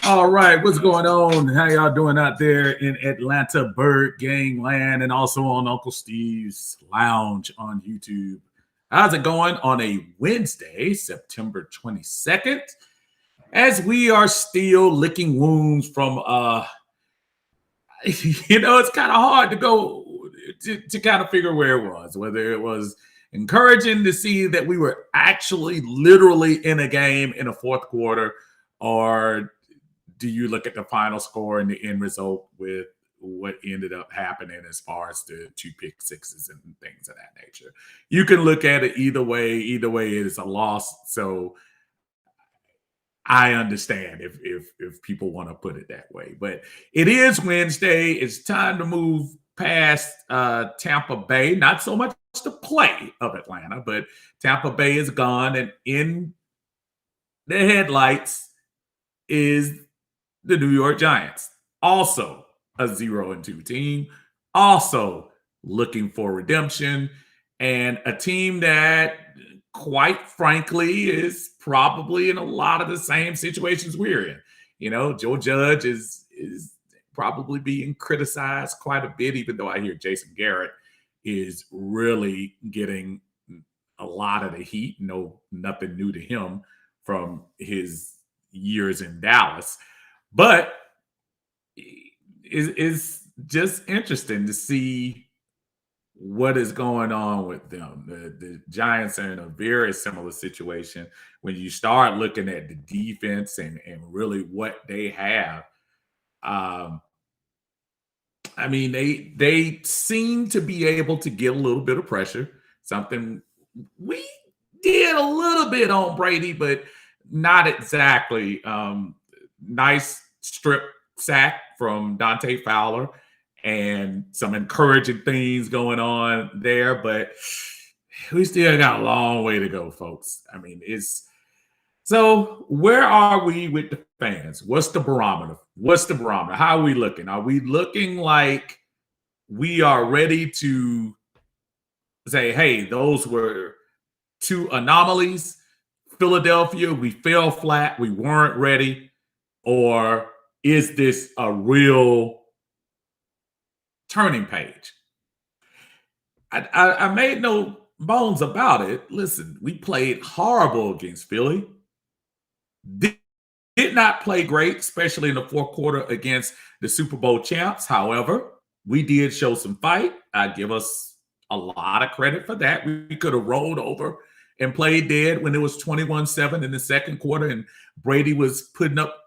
All right, what's going on? How y'all doing out there in Atlanta, Bird Gang Land, and also on Uncle Steve's Lounge on YouTube? How's it going on a Wednesday, September 22nd? As we are still licking wounds from, it's kind of hard to go to kind of figure where it was, whether it was encouraging to see that we were actually literally in a game in a fourth quarter, or do you look at the final score and the end result with what ended up happening as far as the 2 pick sixes and things of that nature? You can look at it either way. Either way, it is a loss. So I understand if people want to put it that way. But it is Wednesday. It's time to move past Tampa Bay. Not so much the play of Atlanta, but Tampa Bay is gone. And in the headlights is the New York Giants, also a 0-2 team, also looking for redemption, and a team that, quite frankly, is probably in a lot of the same situations we're in. You know, Joe Judge is probably being criticized quite a bit, even though I hear Jason Garrett is really getting a lot of the heat. No, nothing new to him from his years in Dallas. But it's just interesting to see what is going on with them. The Giants are in a very similar situation when you start looking at the defense and really what they have. I mean, they seem to be able to get a little bit of pressure, something we did a little bit on Brady, but not exactly. Nice strip sack from Dante Fowler and some encouraging things going on there, but we still got a long way to go, folks. I mean, so where are we with the fans? What's the barometer? How are we looking? Are we looking like we are ready to say, hey, those were 2 anomalies? Philadelphia, we fell flat. We weren't ready. Or is this a real turning page? I made no bones about it. Listen, we played horrible against Philly. Did not play great, especially in the fourth quarter against the Super Bowl champs. However, we did show some fight. I give us a lot of credit for that. We could have rolled over and played dead when it was 21-7 in the second quarter, and Brady was putting up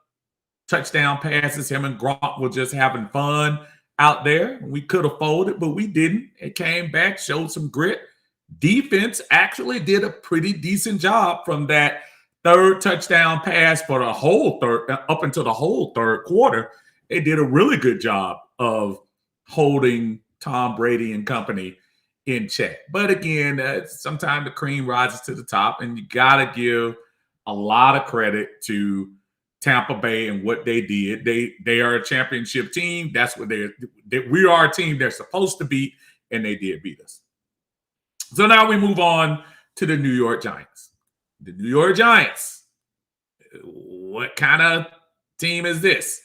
touchdown passes. Him and Gronk were just having fun out there. We could have folded, but we didn't. It came back, showed some grit. Defense actually did a pretty decent job from that third touchdown pass for the whole third, up until the whole third quarter. They did a really good job of holding Tom Brady and company in check. But again, sometimes the cream rises to the top, and you got to give a lot of credit to Tampa Bay and what they did. They are a championship team. That's what we are a team they're supposed to beat, and they did beat us. So now we move on to the New York Giants. The New York Giants, what kind of team is this?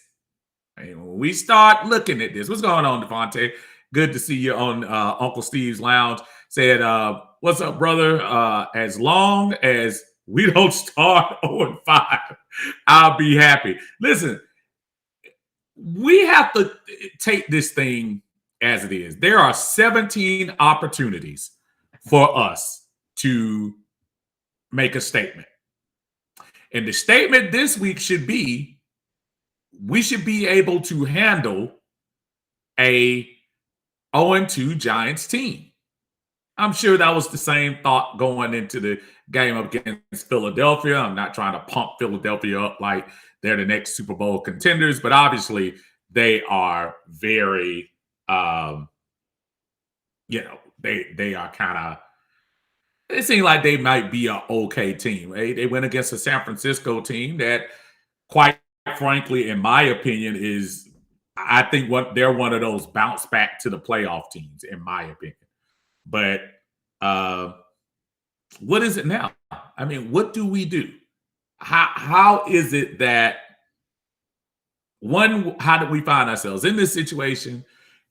I mean, when we start looking at this, what's going on, Devontae? Good to see you on Uncle Steve's Lounge. Said What's up, brother? As long as we don't start 0-5, I'll be happy. Listen, we have to take this thing as it is. There are 17 opportunities for us to make a statement. And the statement this week should be, we should be able to handle a 0-2 Giants team. I'm sure that was the same thought going into the game against Philadelphia. I'm not trying to pump Philadelphia up like they're the next Super Bowl contenders, but obviously they are very, they are kind of, it seems like they might be an okay team. They went against a San Francisco team that, quite frankly, in my opinion, is, I think they're one of those bounce back to the playoff teams, in my opinion. But what is it now? I mean, what do we do? How is it that, one, how did we find ourselves in this situation?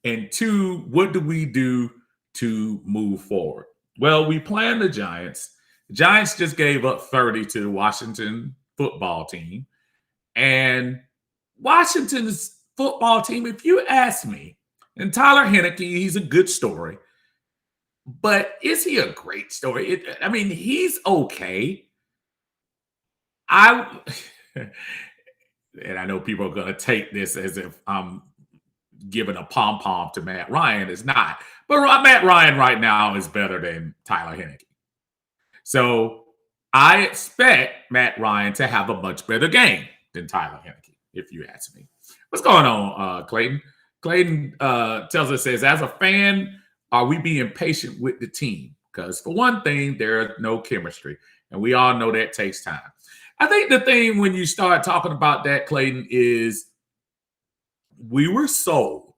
And two, what do we do to move forward? Well, we playing the Giants. The Giants just gave up 30 to the Washington football team. And Washington's football team, if you ask me, and Tyler Heineke, he's a good story. But is he a great story? I mean, he's okay. And I know people are going to take this as if I'm giving a pom-pom to Matt Ryan. It's not. But Matt Ryan right now is better than Tyler Heineke. So I expect Matt Ryan to have a much better game than Tyler Heineke, if you ask me. What's going on, Clayton? Clayton tells us, says, as a fan, are we being patient with the team? Because for one thing, there's no chemistry. And we all know that takes time. I think the thing when you start talking about that, Clayton, is we were sold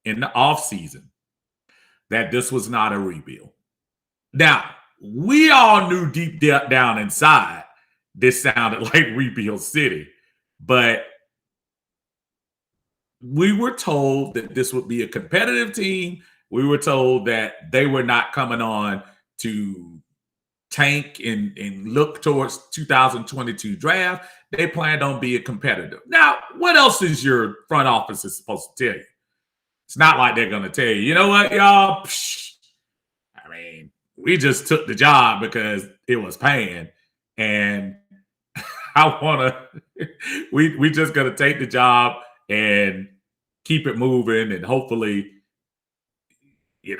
in the offseason that this was not a rebuild. Now, we all knew deep down inside this sounded like rebuild city. But we were told that this would be a competitive team. We were told that they were not coming on to tank and look towards 2022 draft. They planned on being competitive. Now, what else is your front office is supposed to tell you? It's not like they're going to tell you, you know what, y'all? I mean, we just took the job because it was paying. And I want to, we just going to take the job and keep it moving. And hopefully,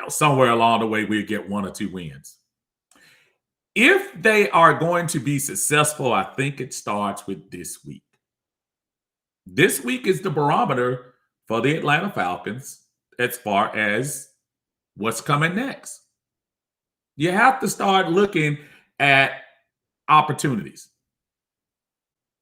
somewhere along the way, we'll get 1 or 2 wins. If they are going to be successful, I think it starts with this week. This week is the barometer for the Atlanta Falcons as far as what's coming next. You have to start looking at opportunities.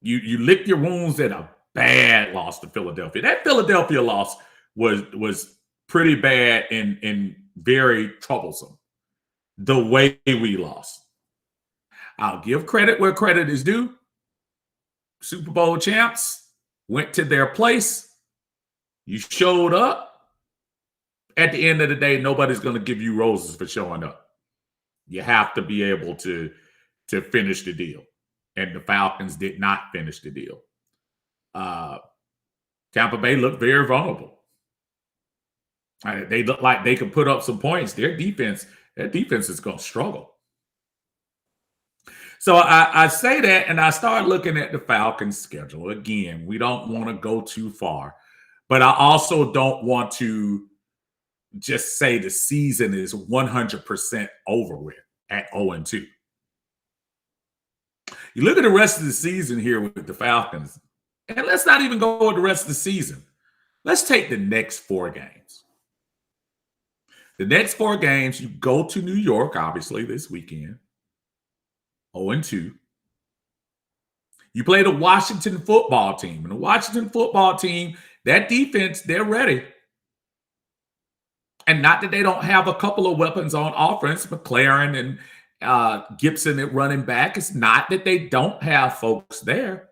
You lick your wounds at a bad loss to Philadelphia. That Philadelphia loss was pretty bad and very troublesome. The way we lost. I'll give credit where credit is due. Super Bowl champs went to their place. You showed up. At the end of the day, nobody's going to give you roses for showing up. You have to be able to finish the deal. And the Falcons did not finish the deal. Tampa Bay looked very vulnerable. They look like they could put up some points. Their defense is going to struggle. So I say that, and I start looking at the Falcons' schedule. Again, we don't want to go too far, but I also don't want to just say the season is 100% over with at 0-2. You look at the rest of the season here with the Falcons, and let's not even go with the rest of the season. Let's take the next 4 games. The next 4 games, you go to New York, obviously, this weekend. 0-2. You play the Washington football team. And the Washington football team, that defense, they're ready. And not that they don't have a couple of weapons on offense, McLaren and Gibson at running back. It's not that they don't have folks there.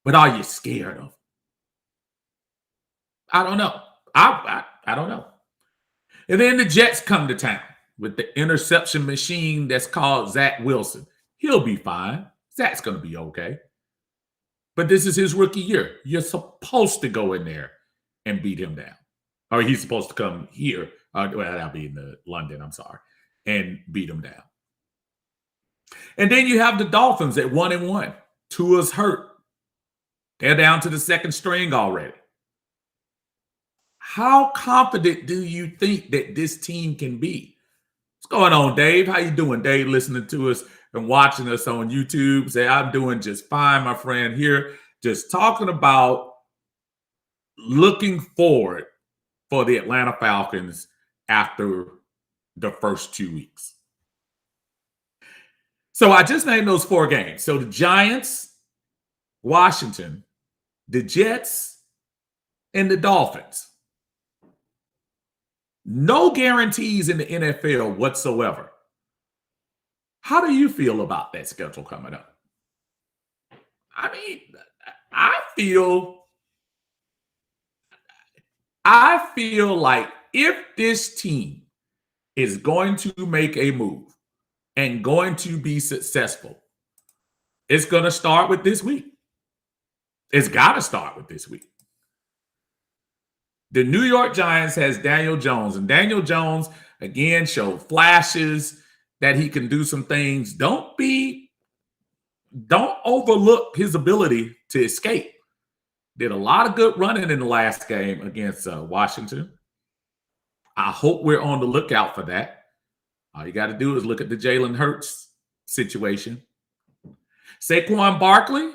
But are you scared of them? I don't know. I don't know. And then the Jets come to town. with the interception machine that's called Zach Wilson. He'll be fine. Zach's going to be okay. But this is his rookie year. You're supposed to go in there and beat him down. Or he's supposed to come here. Well, that'll be in London, I'm sorry. And beat him down. And then you have the Dolphins at 1-1. Tua's hurt. They're down to the second string already. How confident do you think that this team can be? What's going on, Dave? How you doing, Dave? Listening to us and watching us on YouTube. Say, I'm doing just fine, my friend, here. Just talking about looking forward for the Atlanta Falcons after the first 2 weeks. So I just named those 4 games. So the Giants, Washington, the Jets, and the Dolphins. No guarantees in the NFL whatsoever. How do you feel about that schedule coming up? I mean, I feel like if this team is going to make a move and going to be successful, it's going to start with this week. It's got to start with this week. The New York Giants has Daniel Jones, and Daniel Jones, again, showed flashes that he can do some things. Don't overlook his ability to escape. Did a lot of good running in the last game against Washington. I hope we're on the lookout for that. All you got to do is look at the Jalen Hurts situation. Saquon Barkley,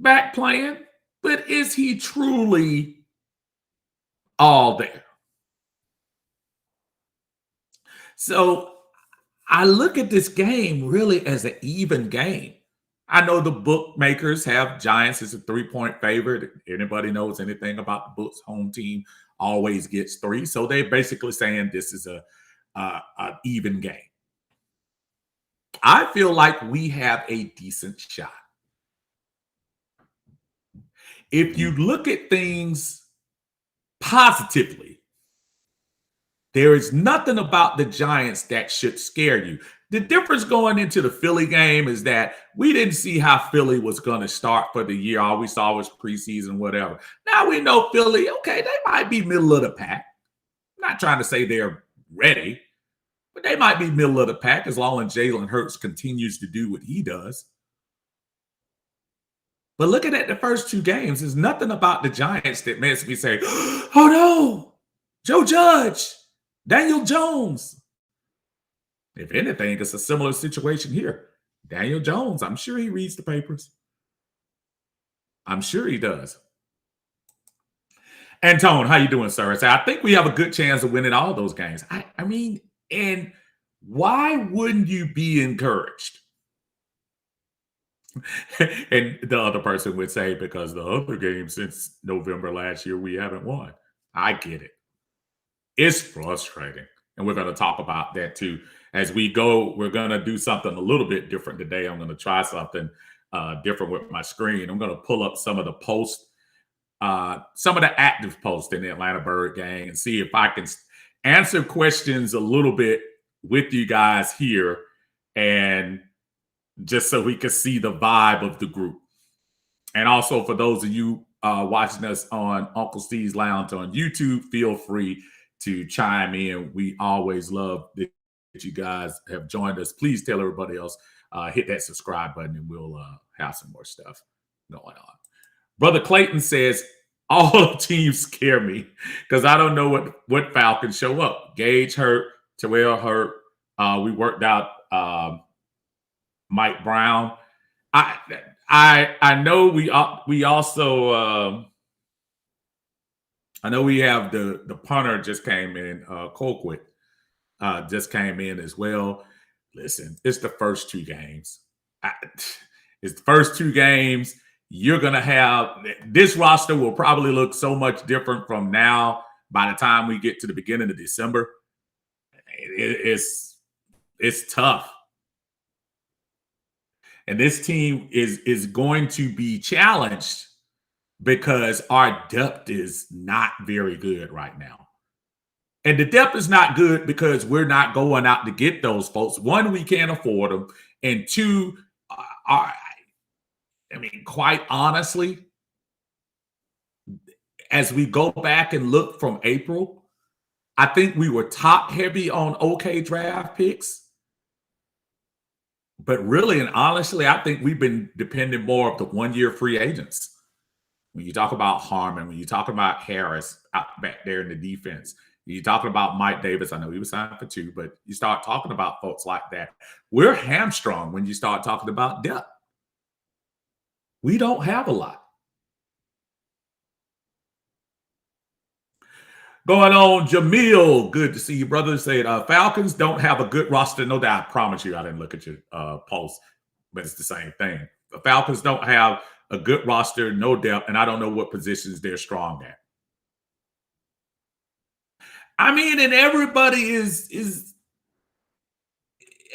back playing, but is he truly all there? So I look at this game really as an even game. I know the bookmakers have Giants as a 3-point favorite. Anybody knows anything about the books, home team always gets 3. So they're basically saying this is an even game. I feel like we have a decent shot. If you look at things positively, there is nothing about the Giants that should scare you. The difference going into the Philly game is that we didn't see how Philly was going to start for the year. All we saw was preseason, whatever. Now we know Philly, okay, they might be middle of the pack. I'm not trying to say they're ready, but they might be middle of the pack as long as Jalen Hurts continues to do what he does. But looking at the first 2 games, there's nothing about the Giants that makes me say, oh no, Joe Judge, Daniel Jones. If anything, it's a similar situation here. Daniel Jones, I'm sure he reads the papers. I'm sure he does. Antone, how you doing, sir? I think we have a good chance of winning all those games. I mean, and why wouldn't you be encouraged? And the other person would say, because the other games since November last year, we haven't won. I get it. It's frustrating. And we're going to talk about that too. As we go, we're going to do something a little bit different today. I'm going to try something different with my screen. I'm going to pull up some of the posts, some of the active posts in the Atlanta Bird game and see if I can answer questions a little bit with you guys here, and just so we can see the vibe of the group. And also for those of you watching us on Uncle Steve's Lounge on YouTube, feel free to chime in. We always love that you guys have joined us. Please tell everybody else, hit that subscribe button, and we'll have some more stuff going on. Brother Clayton says, all the teams scare me because I don't know what Falcons show up. Gage hurt, Terrell hurt. We worked out Mike Brown. I know we also I know we have the punter just came in, Colquitt just came in as well. Listen, it's the first 2 games. It's the first 2 games. You're going to have this roster will probably look so much different from now by the time we get to the beginning of December. It's tough. And this team is going to be challenged because our depth is not very good right now. And the depth is not good because we're not going out to get those folks. One, we can't afford them. And two, I mean, quite honestly, as we go back and look from April, I think we were top heavy on okay draft picks. But really and honestly, I think we've been depending more of the 1-year free agents. When you talk about Harmon, when you talk about Harris out back there in the defense, you're talking about Mike Davis. I know he was signed for 2, but you start talking about folks like that. We're hamstrung when you start talking about depth. We don't have a lot. Going on, Jamil. Good to see you, brother. Said Falcons don't have a good roster. No doubt. I promise you, I didn't look at your post, but it's the same thing. The Falcons don't have a good roster, no depth, and I don't know what positions they're strong at. I mean, and everybody is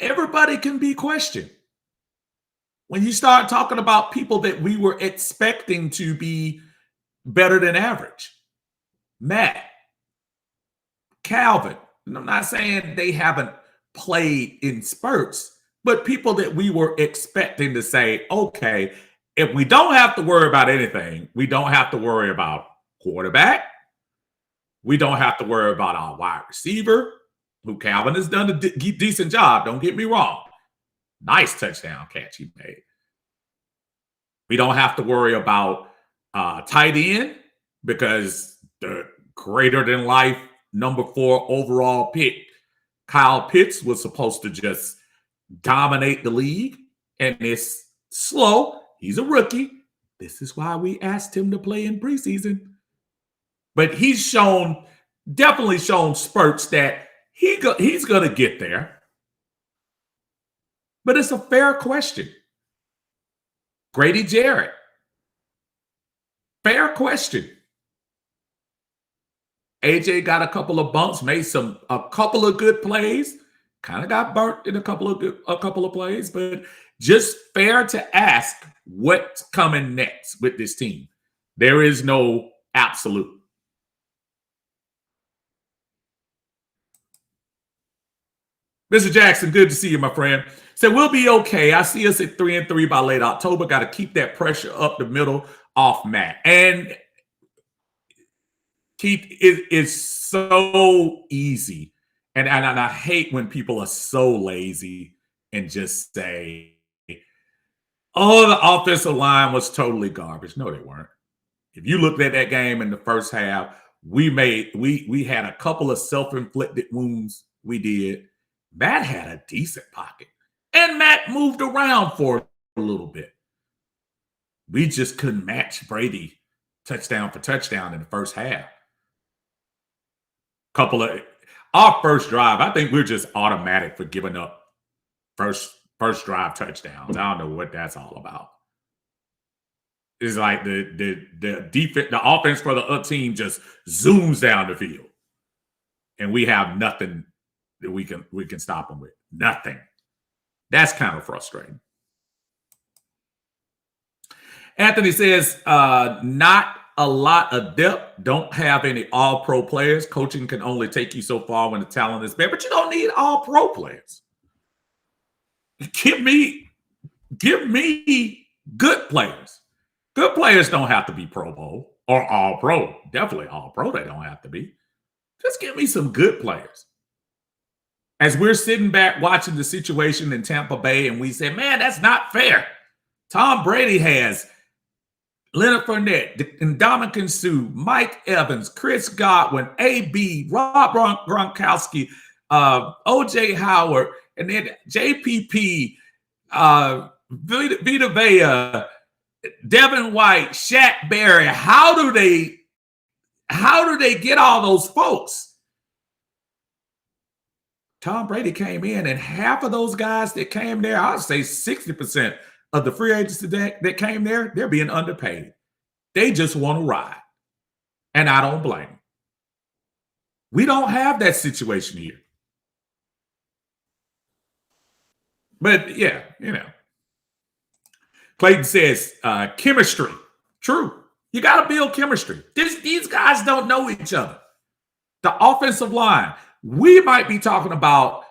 everybody can be questioned. When you start talking about people that we were expecting to be better than average, Matt, Calvin, and I'm not saying they haven't played in spurts, but people that we were expecting to say, okay, if we don't have to worry about anything, we don't have to worry about quarterback. We don't have to worry about our wide receiver, who Calvin has done a decent job. Don't get me wrong. Nice touchdown catch he made. We don't have to worry about tight end because the greater than life number 4 overall pick, Kyle Pitts, was supposed to just dominate the league, and it's slow. He's a rookie. This is why we asked him to play in preseason. But he's definitely shown spurts that he's going to get there. But it's a fair question. Grady Jarrett. Fair question. AJ got a couple of bumps, made a couple of good plays, kind of got burnt in a couple of plays, but just fair to ask what's coming next with this team. There is no absolute. Mr. Jackson, good to see you, my friend. So we'll be okay. I see us at 3-3 by late October. Got to keep that pressure up the middle off Matt. And Keith, it is so easy. And I hate when people are so lazy and just say, oh, the offensive line was totally garbage. No, they weren't. If you looked at that game in the first half, we had a couple of self-inflicted wounds. We did. Matt had a decent pocket. And Matt moved around for a little bit. We just couldn't match Brady touchdown for touchdown in the first half. Our first drive, I think we're just automatic for giving up first drive touchdowns. I don't know what that's all about. It's like the defense, the offense for the other team just zooms down the field, and we have nothing that we can stop them with. Nothing. That's kind of frustrating. Anthony says, not a lot of depth. Don't have any all-pro players. Coaching can only take you so far when the talent is bad, but you don't need all-pro players. Give me good players. Good players don't have to be Pro Bowl or all-pro. Definitely all-pro they don't have to be. Just give me some good players. As we're sitting back watching the situation in Tampa Bay, and we say, man, that's not fair. Tom Brady has Leonard Fournette, Ndamukong Suh, Mike Evans, Chris Godwin, AB, Rob Gronkowski, O.J. Howard, and then JPP, Vita Vea, Devin White, Shaq Barry. How do they get all those folks? Tom Brady came in, and half of those guys that came there, I'd say 60% of the free agents that came there, they're being underpaid. They just want to ride. And I don't blame them. We don't have that situation here. But yeah, Clayton says, chemistry. True. You got to build chemistry. These guys don't know each other. The offensive line. We might be talking about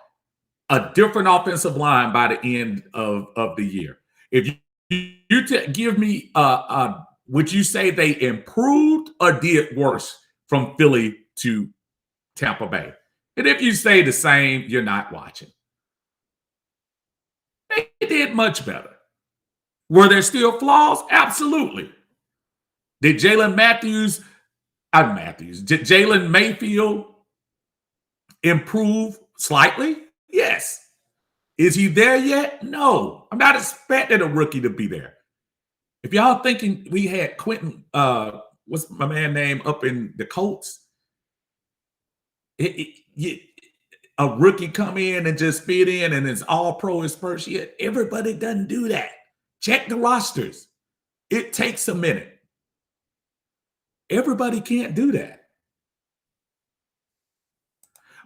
a different offensive line by the end of the year. If you give me, would you say they improved or did worse from Philly to Tampa Bay? And if you say the same, you're not watching. They did much better. Were there still flaws? Absolutely. Did Jalen Mayfield improve slightly? Yes. Is he there yet? No. I'm not expecting a rookie to be there. If y'all thinking we had Quentin, what's my man name up in the Colts? A rookie come in and just fit in and it's all pro his first year. Everybody doesn't do that. Check the rosters. It takes a minute. Everybody can't do that.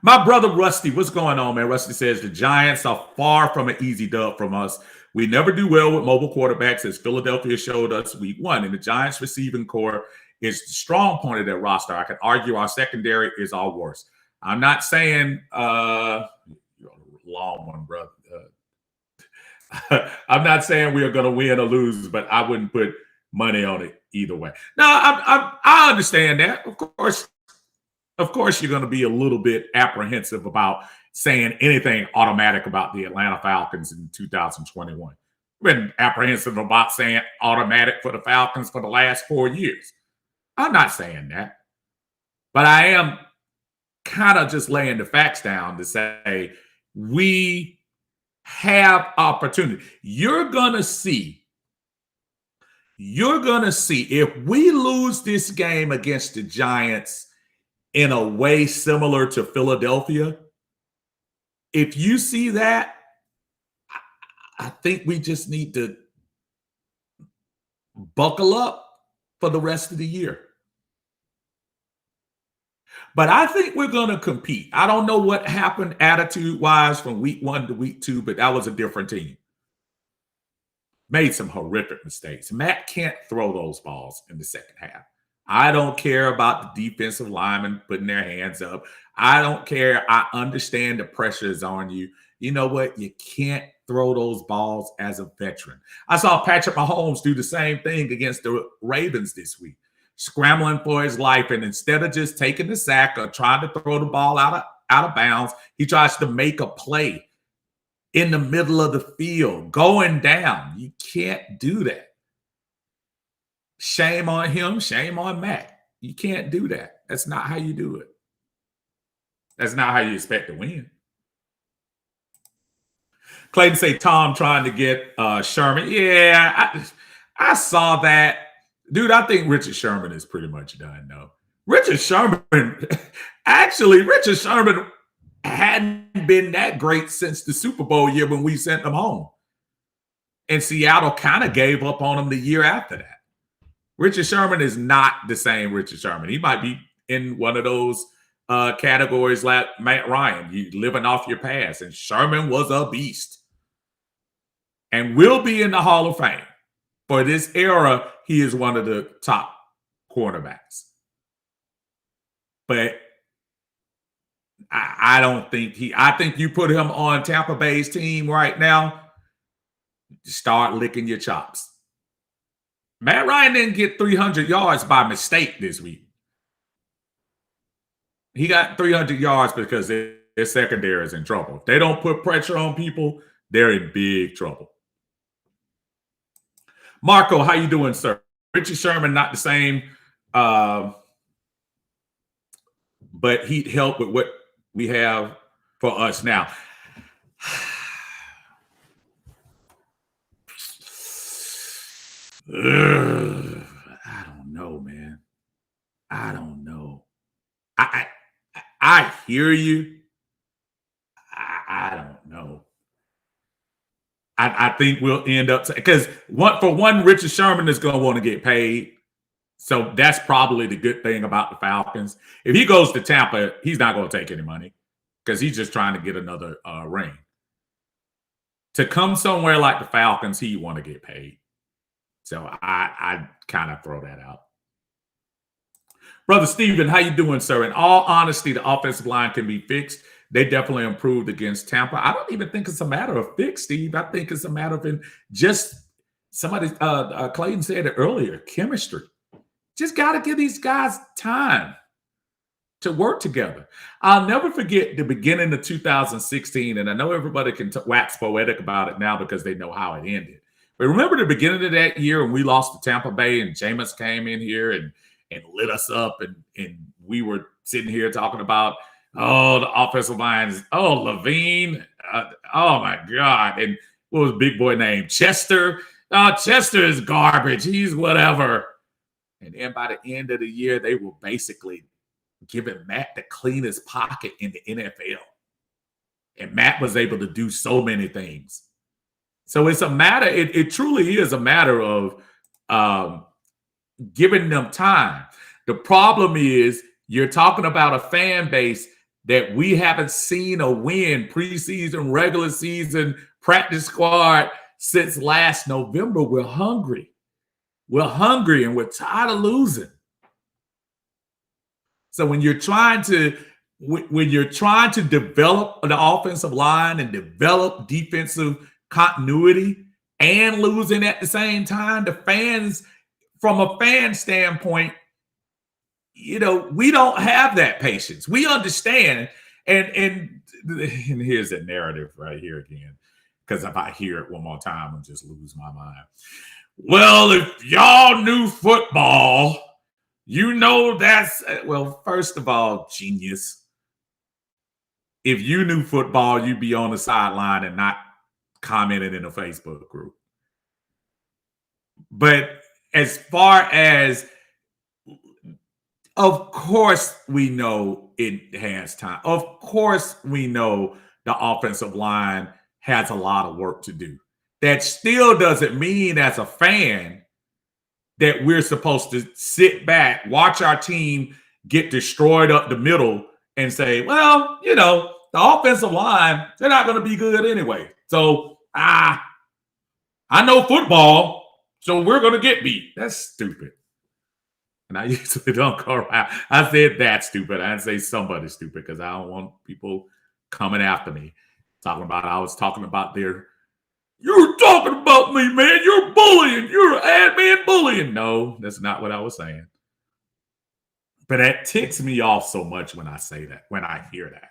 My brother Rusty, what's going on, man? Rusty says the Giants are far from an easy dub from us. We never do well with mobile quarterbacks, as Philadelphia showed us week one. And the Giants receiving core is the strong point of their roster. I could argue our secondary is our worst. I'm not saying you're a long one, brother. I'm not saying we are going to win or lose, but I wouldn't put money on it either way. No, I understand that. Of course, you're going to be a little bit apprehensive about saying anything automatic about the Atlanta Falcons in 2021. Been apprehensive about saying automatic for the Falcons for the last 4 years. I'm not saying that, but I am kind of just laying the facts down to say we have opportunity. You're going to see if we lose this game against the Giants in a way similar to Philadelphia, if you see that, I think we just need to buckle up for the rest of the year. But I think we're going to compete. I don't know what happened attitude-wise from week 1 to week 2, but that was a different team. Made some horrific mistakes. Matt can't throw those balls in the second half. I don't care about the defensive linemen putting their hands up. I don't care. I understand the pressure is on you. You know what? You can't throw those balls as a veteran. I saw Patrick Mahomes do the same thing against the Ravens this week, scrambling for his life. And instead of just taking the sack or trying to throw the ball out of bounds, he tries to make a play in the middle of the field, going down. You can't do that. Shame on him. Shame on Matt. You can't do that. That's not how you do it. That's not how you expect to win. Clayton say Tom trying to get Sherman. Yeah, I saw that. Dude, I think Richard Sherman is pretty much done, though. Richard Sherman hadn't been that great since the Super Bowl year when we sent him home. And Seattle kind of gave up on him the year after that. Richard Sherman is not the same Richard Sherman. He might be in one of those categories like Matt Ryan, you living off your past. And Sherman was a beast and will be in the Hall of Fame. For this era, he is one of the top cornerbacks. But I don't think I think you put him on Tampa Bay's team right now, start licking your chops. Matt Ryan didn't get 300 yards by mistake this week. He got 300 yards because their secondary is in trouble. If they don't put pressure on people, they're in big trouble. Marco, how you doing, sir? Richard Sherman, not the same, but he'd help with what we have for us now. I don't know, man. I don't know. I hear you. I don't know. I think we'll end up because Richard Sherman is going to want to get paid. So that's probably the good thing about the Falcons. If he goes to Tampa, he's not going to take any money because he's just trying to get another ring. To come somewhere like the Falcons, he want to get paid. So I kind of throw that out. Brother Steven, how you doing, sir? In all honesty, the offensive line can be fixed. They definitely improved against Tampa. I don't even think it's a matter of fix, Steve. I think it's a matter of just somebody, Clayton said it earlier, chemistry. Just got to give these guys time to work together. I'll never forget the beginning of 2016, and I know everybody can wax poetic about it now because they know how it ended. But remember the beginning of that year when we lost to Tampa Bay and Jameis came in here and lit us up, and we were sitting here talking about, oh, the offensive lines, oh, Levine, oh my God, and what was big boy name? Chester. Chester is garbage. He's whatever. And then by the end of the year, they were basically giving Matt the cleanest pocket in the NFL. And Matt was able to do so many things. So it's a matter, it truly is a matter of giving them time. The problem is you're talking about a fan base that we haven't seen a win preseason, regular season, practice squad since last November. We're hungry. We're hungry and we're tired of losing. So when you're trying to develop the offensive line and develop defensive continuity and losing at the same time, the fans, from a fan standpoint, we don't have that patience. We understand, and here's the narrative right here again, because if I hear it one more time, I'll just lose my mind. Well, if y'all knew football, that's, well, first of all, genius. If you knew football, you'd be on the sideline and not commenting in a Facebook group. But as far as, of course, we know it has time. Of course, we know the offensive line has a lot of work to do. That still doesn't mean, as a fan, that we're supposed to sit back, watch our team get destroyed up the middle and say, well, the offensive line, they're not going to be good anyway. So, I know football, so we're going to get beat. That's stupid. And I usually don't go around. I said that's stupid. I didn't say somebody's stupid because I don't want people coming after me. I was talking about you're talking about me, man. You're bullying. You're admin bullying. No, that's not what I was saying. But that ticks me off so much when I say that, when I hear that.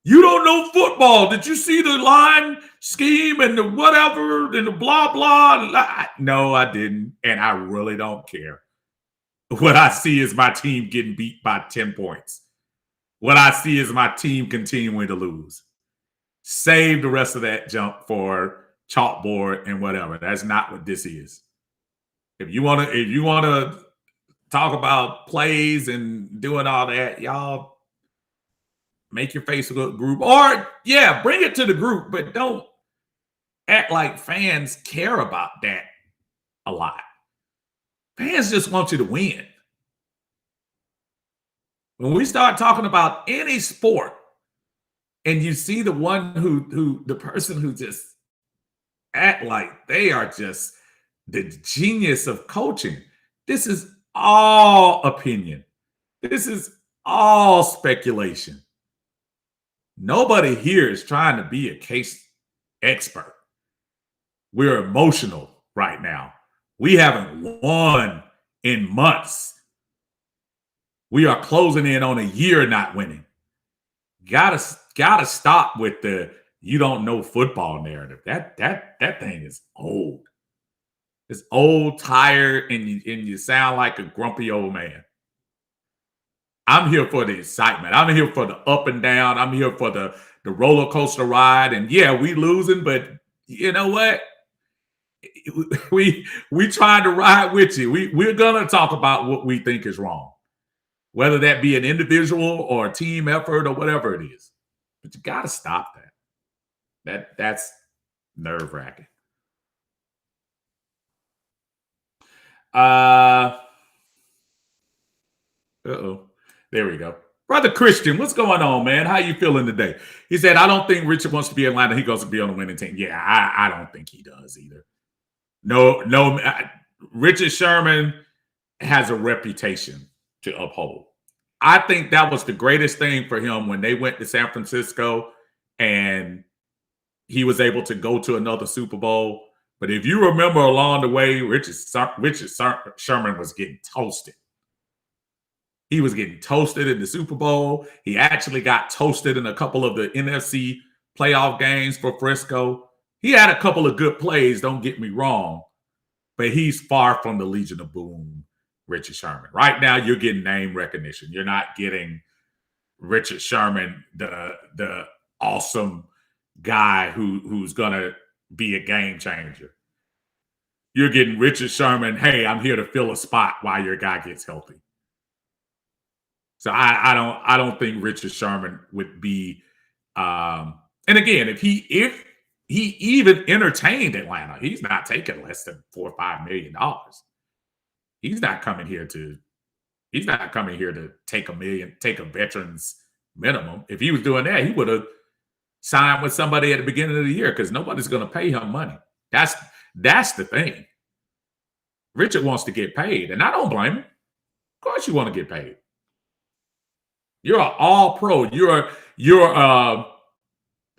You don't know football. Did you see the line scheme and the whatever and the blah, blah? No, I didn't. And I really don't care. What I see is my team getting beat by 10 points. What I see is my team continuing to lose. Save the rest of that junk for chalkboard and whatever. That's not what this is. If you want to talk about plays and doing all that, y'all make your Facebook group, or bring it to the group, but don't act like fans care about that a lot. Fans just want you to win. When we start talking about any sport, and you see the person who just act like they are just the genius of coaching, this is all opinion. This is all speculation. Nobody here is trying to be a case expert. We're emotional right now. We haven't won in months. We are closing in on a year not winning. Gotta stop with the you don't know football narrative. That thing is old. It's old, tired, and you sound like a grumpy old man. I'm here for the excitement. I'm here for the up and down. I'm here for the roller coaster ride. And we losing, but you know what? We trying to ride with you. We're gonna talk about what we think is wrong, whether that be an individual or a team effort or whatever it is. But you got to stop that. That's nerve-wracking. There we go. Brother Christian, what's going on, man? How you feeling today? He said, I don't think Richard wants to be in Atlanta. He goes to be on the winning team. Yeah, I don't think he does either. No, Richard Sherman has a reputation to uphold. I think that was the greatest thing for him when they went to San Francisco and he was able to go to another Super Bowl. But if you remember along the way, Richard Sherman was getting toasted. He was getting toasted in the Super Bowl. He actually got toasted in a couple of the NFC playoff games for Frisco. He had a couple of good plays, don't get me wrong, but he's far from the Legion of Boom, Richard Sherman. Right now, you're getting name recognition. You're not getting Richard Sherman, the awesome guy who's going to be a game changer. You're getting Richard Sherman, hey, I'm here to fill a spot while your guy gets healthy. So I don't think Richard Sherman would be and again, if he even entertained Atlanta, he's not taking less than $4 or $5 million. He's not coming here to take a veteran's minimum. If he was doing that, he would have signed with somebody at the beginning of the year because nobody's going to pay him money. That's the thing. Richard wants to get paid, and I don't blame him. Of course you want to get paid. You're an all-pro. You're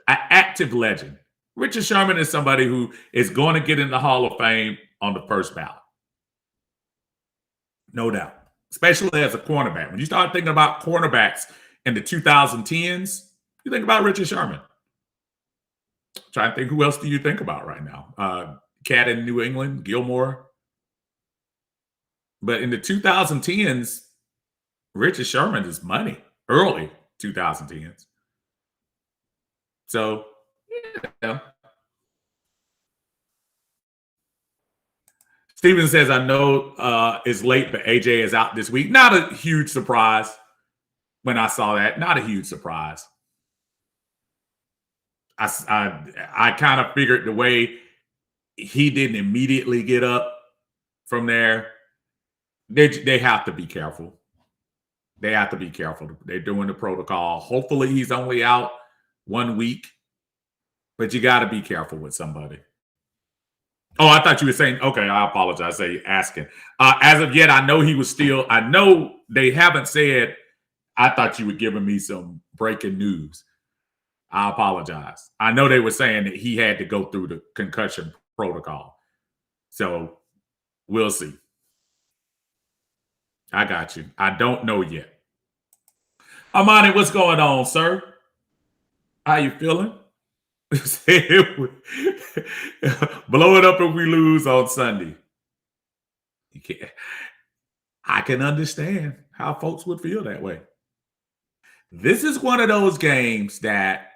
an active legend. Richard Sherman is somebody who is going to get in the Hall of Fame on the first ballot. No doubt. Especially as a cornerback. When you start thinking about cornerbacks in the 2010s, you think about Richard Sherman. Trying to think, who else do you think about right now? Cat in New England, Gilmore. But in the 2010s, Richard Sherman is money. Early 2010s. So, yeah. Steven says, I know it's late, but AJ is out this week. Not a huge surprise when I saw that. Not a huge surprise. I kind of figured the way he didn't immediately get up from there, they have to be careful. They have to be careful. They're doing the protocol. Hopefully he's only out 1 week, but you got to be careful with somebody. Oh, I thought you were saying, okay, I apologize. Say asking. As of yet, I know they haven't said, I thought you were giving me some breaking news. I apologize. I know they were saying that he had to go through the concussion protocol. So we'll see. I got you. I don't know yet. Amani, what's going on, sir? How you feeling? Blow it up if we lose on Sunday. You can't. I can understand how folks would feel that way. This is one of those games that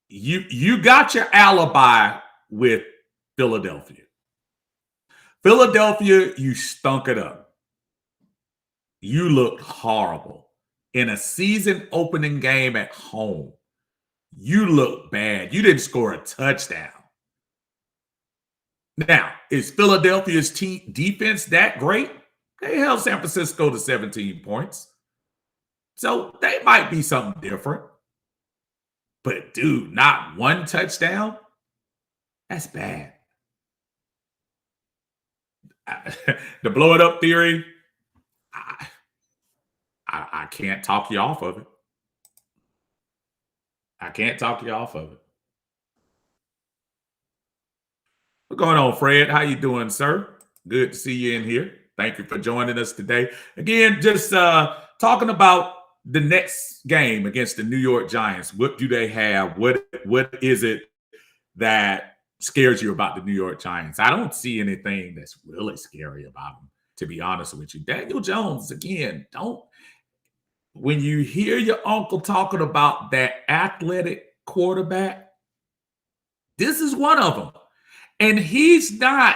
you got your alibi with Philadelphia. Philadelphia, you stunk it up. You looked horrible. In a season opening game at home, you look bad. You didn't score a touchdown. Now, is Philadelphia's defense that great? They held San Francisco to 17 points. So they might be something different. But, dude, not one touchdown? That's bad. The blow it up theory, I can't talk you off of it. I can't talk you off of it. What's going on, Fred? How you doing, sir? Good to see you in here. Thank you for joining us today. Again, just talking about the next game against the New York Giants. What do they have? What is it that scares you about the New York Giants? I don't see anything that's really scary about them, to be honest with you. Daniel Jones, again, when you hear your uncle talking about that athletic quarterback, this is one of them. And he's not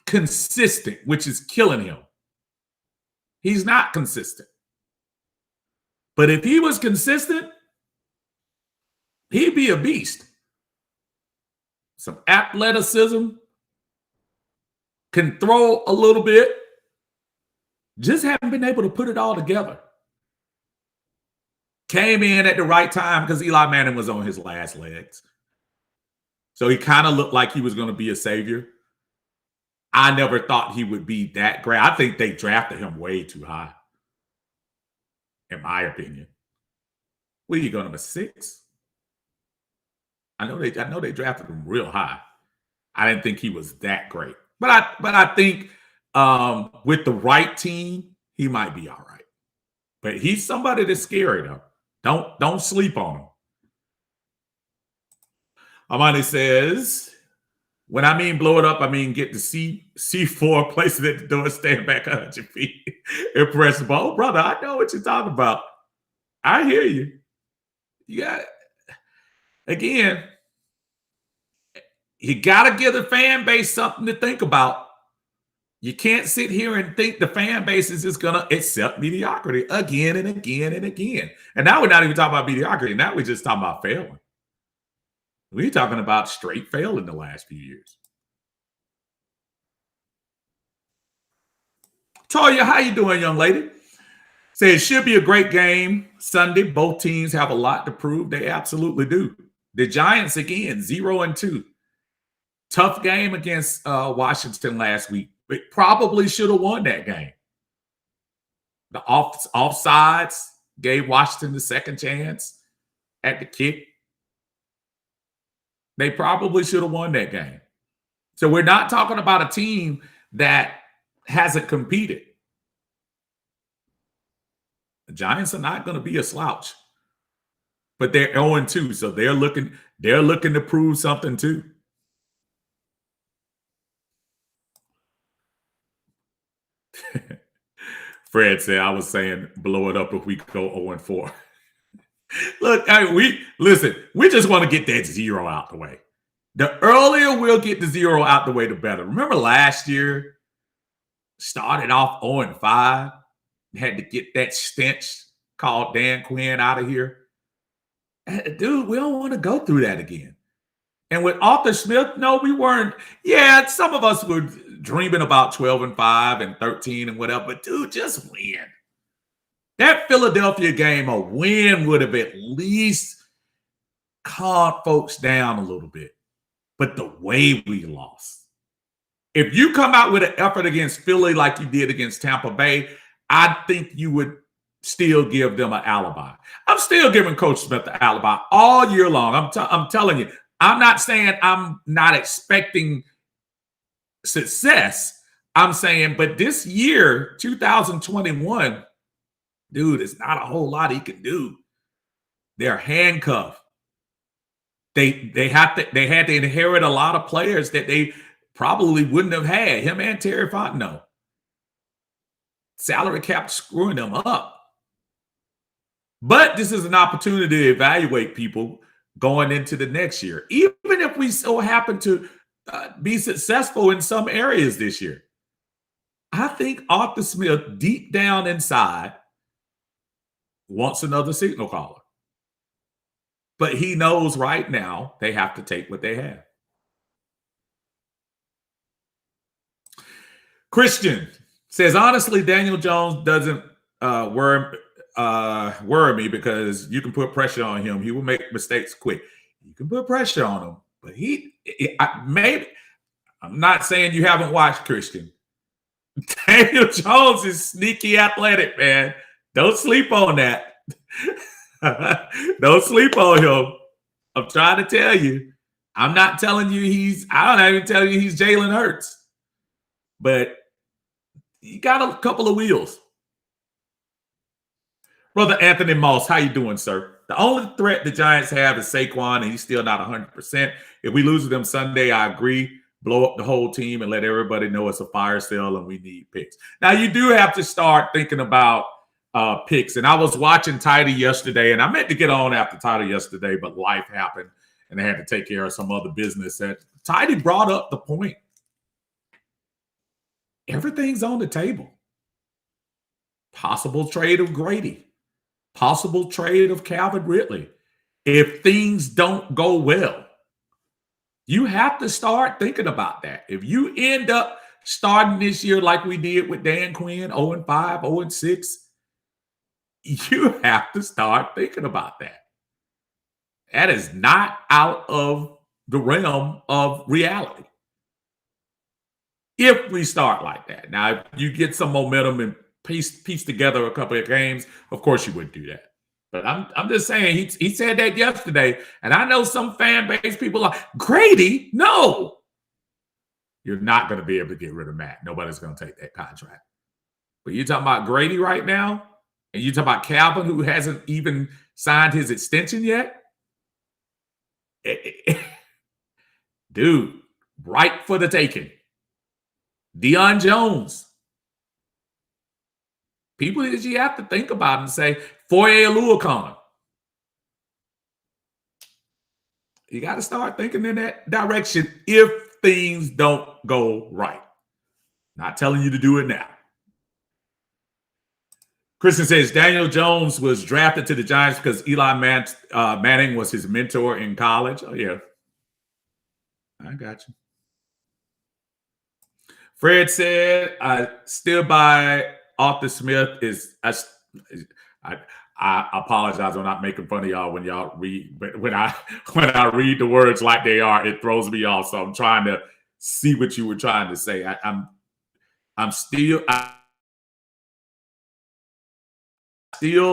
consistent, which is killing him. He's not consistent. But if he was consistent, he'd be a beast. Some athleticism, can throw a little bit, just haven't been able to put it all together. Came in at the right time because Eli Manning was on his last legs. So he kind of looked like he was going to be a savior. I never thought he would be that great. I think they drafted him way too high. in my opinion. Where you go, number 6? I know they drafted him real high. I didn't think he was that great. But I think with the right team, he might be all right. But he's somebody that's scary though. Don't sleep on him. Amani says, when I mean blow it up, I mean get the C4, place it at the door, stand back 100 feet, and press the ball. Oh, brother, I know what you're talking about. I hear you. You got again. You got to give the fan base something to think about. You can't sit here and think the fan base is just going to accept mediocrity again and again and again. And now we're not even talking about mediocrity. Now we're just talking about failing. We're talking about straight failing the last few years. Toya, how you doing, young lady? Say it should be a great game Sunday. Both teams have a lot to prove. They absolutely do. The Giants, again, 0-2. Tough game against Washington last week. It probably should have won that game. The offsides gave Washington the second chance at the kick. They probably should have won that game. So we're not talking about a team that hasn't competed. The Giants are not going to be a slouch. But they're 0-2, so they're looking to prove something too. Fred said, I was saying blow it up if we go 0-4. Look, we just want to get that 0 out the way. The earlier we'll get the 0 out the way, the better. Remember last year, started off 0-5, had to get that stench called Dan Quinn out of here. Dude, we don't want to go through that again. And with Arthur Smith, no, we weren't. Yeah, some of us were dreaming about 12-5 and 13 and whatever, but dude, just win. That Philadelphia game, a win would have at least calmed folks down a little bit. But the way we lost. If you come out with an effort against Philly like you did against Tampa Bay, I think you would still give them an alibi. I'm still giving Coach Smith the alibi all year long. I'm telling you, I'm not saying I'm not expecting success. I'm saying, but this year, 2021, dude, it's not a whole lot he can do. They're handcuffed. They had to inherit a lot of players that they probably wouldn't have had. Him and Terry Fontenot. Salary cap screwing them up. But this is an opportunity to evaluate people going into the next year, even if we so happen to be successful in some areas this year. I think Arthur Smith, deep down inside, wants another signal caller. But he knows right now they have to take what they have. Christian says, honestly, Daniel Jones doesn't worry me because you can put pressure on him. He will make mistakes quick. You can put pressure on him, but I'm not saying you haven't watched Christian. Daniel Jones is sneaky athletic, man. Don't sleep on that. Don't sleep on him. I'm trying to tell you. I'm not telling you I don't even tell you he's Jalen Hurts. But he got a couple of wheels. Brother Anthony Moss, how you doing, sir? The only threat the Giants have is Saquon, and he's still not 100%. If we lose to them Sunday, I agree. Blow up the whole team and let everybody know it's a fire sale and we need picks. Now, you do have to start thinking about picks. And I was watching Tidy yesterday, and I meant to get on after Tidy yesterday, but life happened, and I had to take care of some other business. And Tidy brought up the point. Everything's on the table. Possible trade of Grady. Possible trade of Calvin Ridley. If things don't go well, you have to start thinking about that. If you end up starting this year like we did with Dan Quinn, 0-5, 0-6, you have to start thinking about that. That is not out of the realm of reality. If we start like that. Now, if you get some momentum and piece together a couple of games, of course you would do that. But I'm just saying he said that yesterday, and I know some fan base people are Grady. No, you're not going to be able to get rid of Matt. Nobody's going to take that contract. But you're talking about Grady right now, and you're talking about Calvin, who hasn't even signed his extension yet. Dude, right for the taking. Deion Jones. People that you have to think about and say, Foye Oluokun. You got to start thinking in that direction if things don't go right. Not telling you to do it now. Kristen says Daniel Jones was drafted to the Giants because Eli Manning was his mentor in college. Oh, yeah. I got you. Fred said, I still buy Arthur Smith I apologize. I'm not making fun of y'all when y'all read, but when I read the words like they are, it throws me off. So I'm trying to see what you were trying to say. I'm still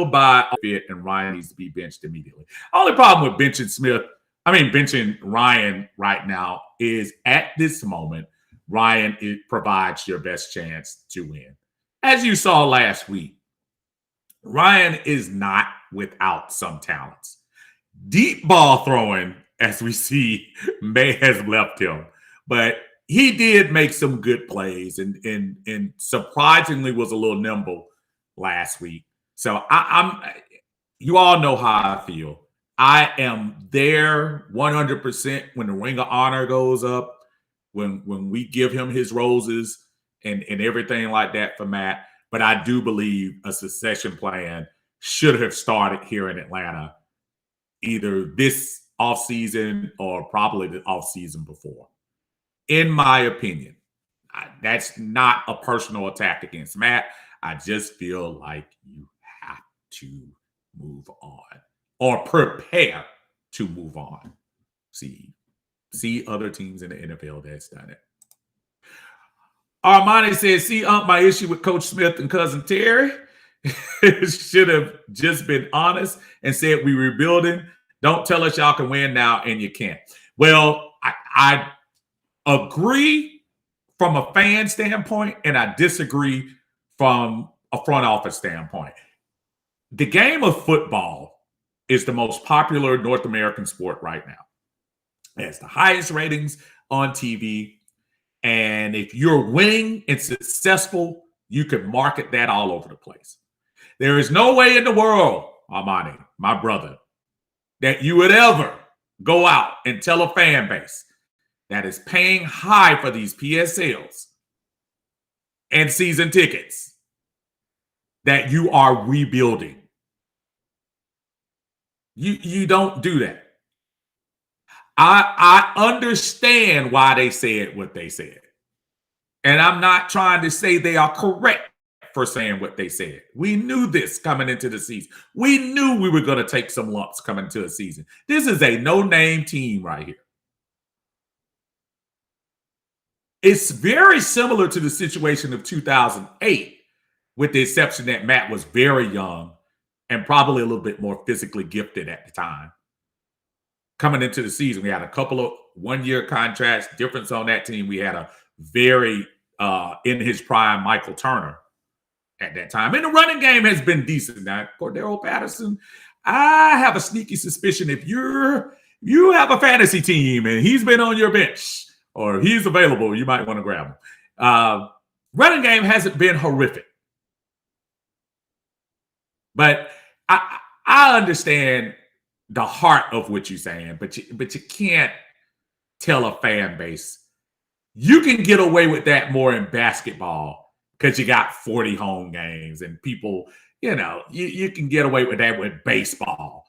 by fit, and Ryan needs to be benched immediately. Only problem with benching Ryan right now is at this moment, Ryan provides your best chance to win. As you saw last week, Ryan is not without some talents. Deep ball throwing, as we see, may has left him, but he did make some good plays and surprisingly was a little nimble last week. So you all know how I feel. I am there 100% when the Ring of Honor goes up, when we give him his roses and everything like that for Matt. But I do believe a succession plan should have started here in Atlanta, either this offseason or probably the offseason before. In my opinion, that's not a personal attack against Matt. I just feel like you have to move on or prepare to move on. See other teams in the NFL that's done it. Armani says, my issue with Coach Smith and Cousin Terry should have just been honest and said we rebuilding. Don't tell us y'all can win now and you can't. Well, I agree from a fan standpoint, and I disagree from a front office standpoint. The game of football is the most popular North American sport right now. It has the highest ratings on TV. And if you're winning and successful, you can market that all over the place. There is no way in the world, Armani, my brother, that you would ever go out and tell a fan base that is paying high for these PSLs and season tickets that you are rebuilding. You don't do that. I understand why they said what they said. And I'm not trying to say they are correct for saying what they said. We knew this coming into the season. We knew we were going to take some lumps coming into the season. This is a no-name team right here. It's very similar to the situation of 2008, with the exception that Matt was very young and probably a little bit more physically gifted at the time. Coming into the season, we had a couple of one-year contracts. Difference on that team, we had a very, in his prime, Michael Turner at that time. And the running game has been decent. Now, Cordero Patterson, I have a sneaky suspicion if you have a fantasy team and he's been on your bench or he's available, you might want to grab him. Running game hasn't been horrific. But I understand the heart of what you're saying, but you can't tell a fan base. You can get away with that more in basketball because you got 40 home games and people, you can get away with that with baseball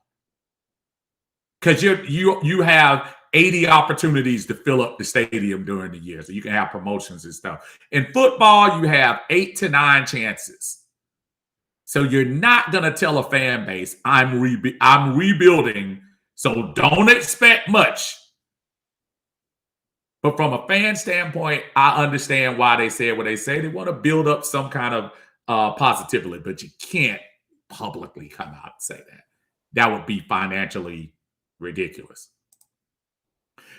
because you have 80 opportunities to fill up the stadium during the year, so you can have promotions and stuff. In football, you have 8 to 9 chances. So you're not going to tell a fan base, I'm rebuilding, so don't expect much. But from a fan standpoint, I understand why they said what they say. They want to build up some kind of positively, but you can't publicly come out and say that. That would be financially ridiculous.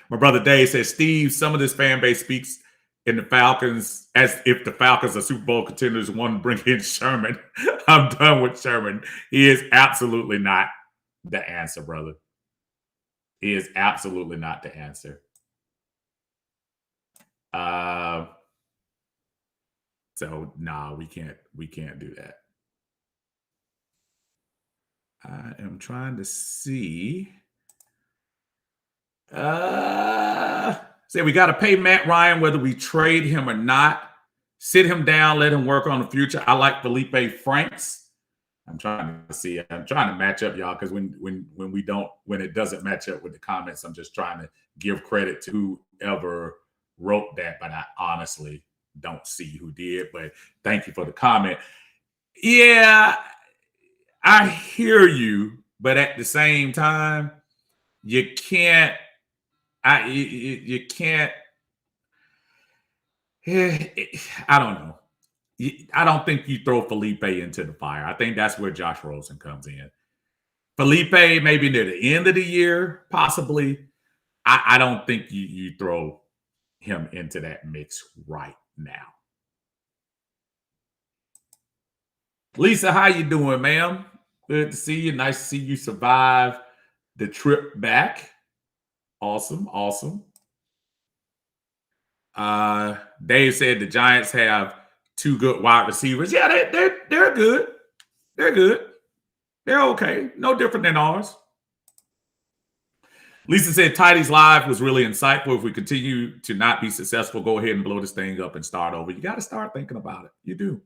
My brother Dave says, Steve, some of this fan base speaks in the Falcons as if the Falcons are Super Bowl contenders want to bring in Sherman. I'm done with Sherman. He is absolutely not the answer, brother. He is absolutely not the answer. So nah, we can't do that. I am trying to see. Say we got to pay Matt Ryan whether we trade him or not. Sit him down, let him work on the future. I like Felipe Franks. I'm trying to see. I'm trying to match up, y'all, because when it doesn't match up with the comments, I'm just trying to give credit to whoever wrote that, but I honestly don't see who did. But thank you for the comment. Yeah, I hear you, but at the same time, you can't. You can't. I don't know. I don't think you throw Felipe into the fire. I think that's where Josh Rosen comes in. Felipe, maybe near the end of the year, possibly. I don't think you throw him into that mix right now. Lisa, how you doing, ma'am? Good to see you. Nice to see you survive the trip back. Awesome, awesome. Dave said the Giants have 2 good wide receivers. Yeah, they're good. They're good. They're okay. No different than ours. Lisa said Tidy's live was really insightful. If we continue to not be successful, go ahead and blow this thing up and start over. You got to start thinking about it. You do.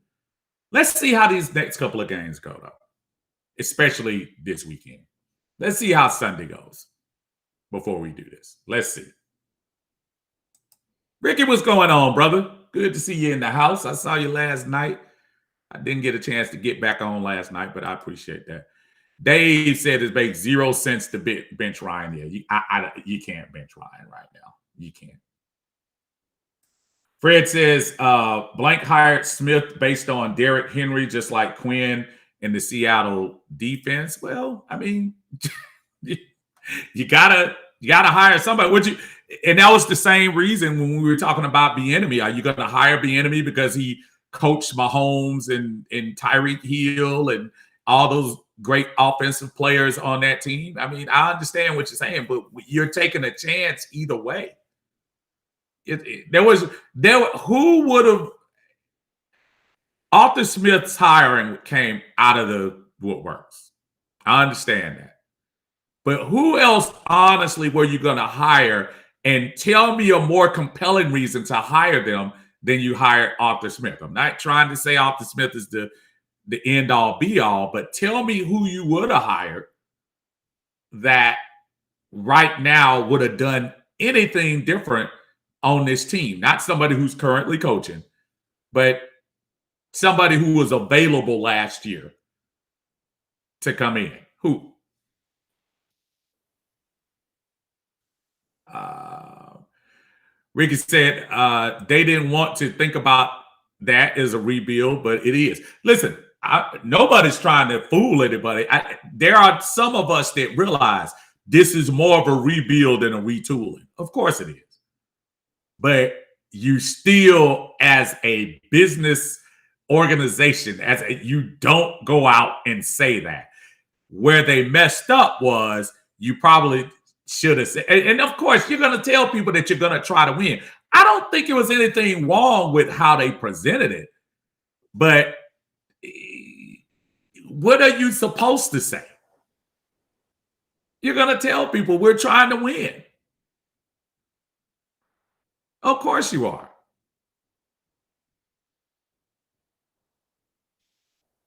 Let's see how these next couple of games go, though, especially this weekend. Let's see how Sunday goes before we do this. Let's see. Ricky, what's going on, brother? Good to see you in the house. I saw you last night. I didn't get a chance to get back on last night, but I appreciate that. Dave said it makes 0 sense to bench Ryan. Yeah, you can't bench Ryan right now. You can't. Fred says Blank hired Smith based on Derrick Henry, just like Quinn in the Seattle defense. Well, I mean, you gotta hire somebody. And that was the same reason when we were talking about Bieniemy. Are you going to hire Bieniemy because he coached Mahomes and Tyreek Hill and all those great offensive players on that team? I mean, I understand what you're saying, but you're taking a chance either way. Who would have Arthur Smith's hiring came out of the woodworks. I understand that. But who else, honestly, were you going to hire? And tell me a more compelling reason to hire them than you hired Arthur Smith. I'm not trying to say Arthur Smith is the end-all, be-all, but tell me who you would have hired that right now would have done anything different on this team. Not somebody who's currently coaching, but somebody who was available last year to come in. Who? Ricky said they didn't want to think about that as a rebuild, but it is. Listen, nobody's trying to fool anybody. There are some of us that realize this is more of a rebuild than a retooling. Of course it is. But you still, as a business organization, you don't go out and say that. Where they messed up was you probably should have said, and of course, you're going to tell people that you're going to try to win. I don't think it was anything wrong with how they presented it, but what are you supposed to say? You're going to tell people we're trying to win. Of course you are.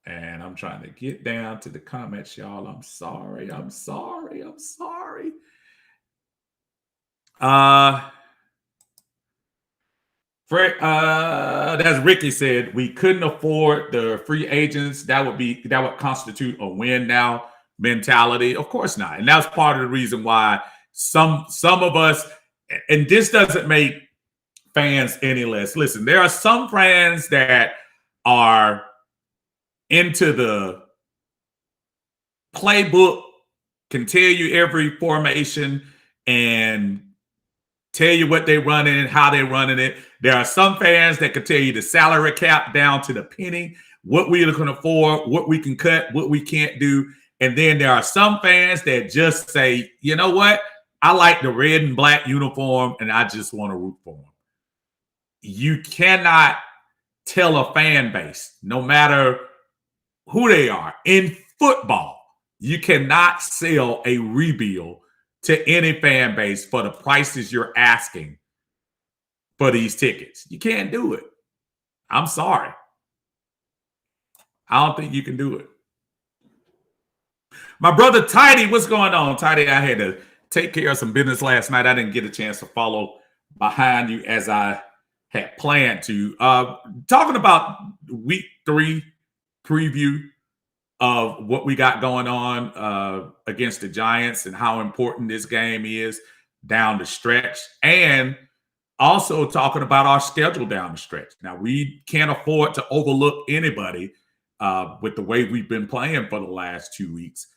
And I'm trying to get down to the comments, y'all. I'm sorry. Fred, as Ricky said, we couldn't afford the free agents. That would constitute a win now mentality. Of course not. And that's part of the reason why some of us, and this doesn't make fans any less. Listen, there are some fans that are into the playbook, can tell you every formation and tell you what they're running, how they're running it. There are some fans that can tell you the salary cap down to the penny, what we can afford, what we can cut, what we can't do. And then there are some fans that just say, you know what? I like the red and black uniform and I just want to root for them. You cannot tell a fan base, no matter who they are, in football, you cannot sell a rebuild to any fan base for the prices you're asking for these tickets. You can't do it. I'm sorry. I don't think you can do it. My brother Tidy, what's going on? Tidy, I had to take care of some business last night. I didn't get a chance to follow behind you as I had planned to. Talking about week 3 preview of what we got going on against the Giants and how important this game is down the stretch, and also talking about our schedule down the stretch. Now, we can't afford to overlook anybody with the way we've been playing for the last 2 weeks.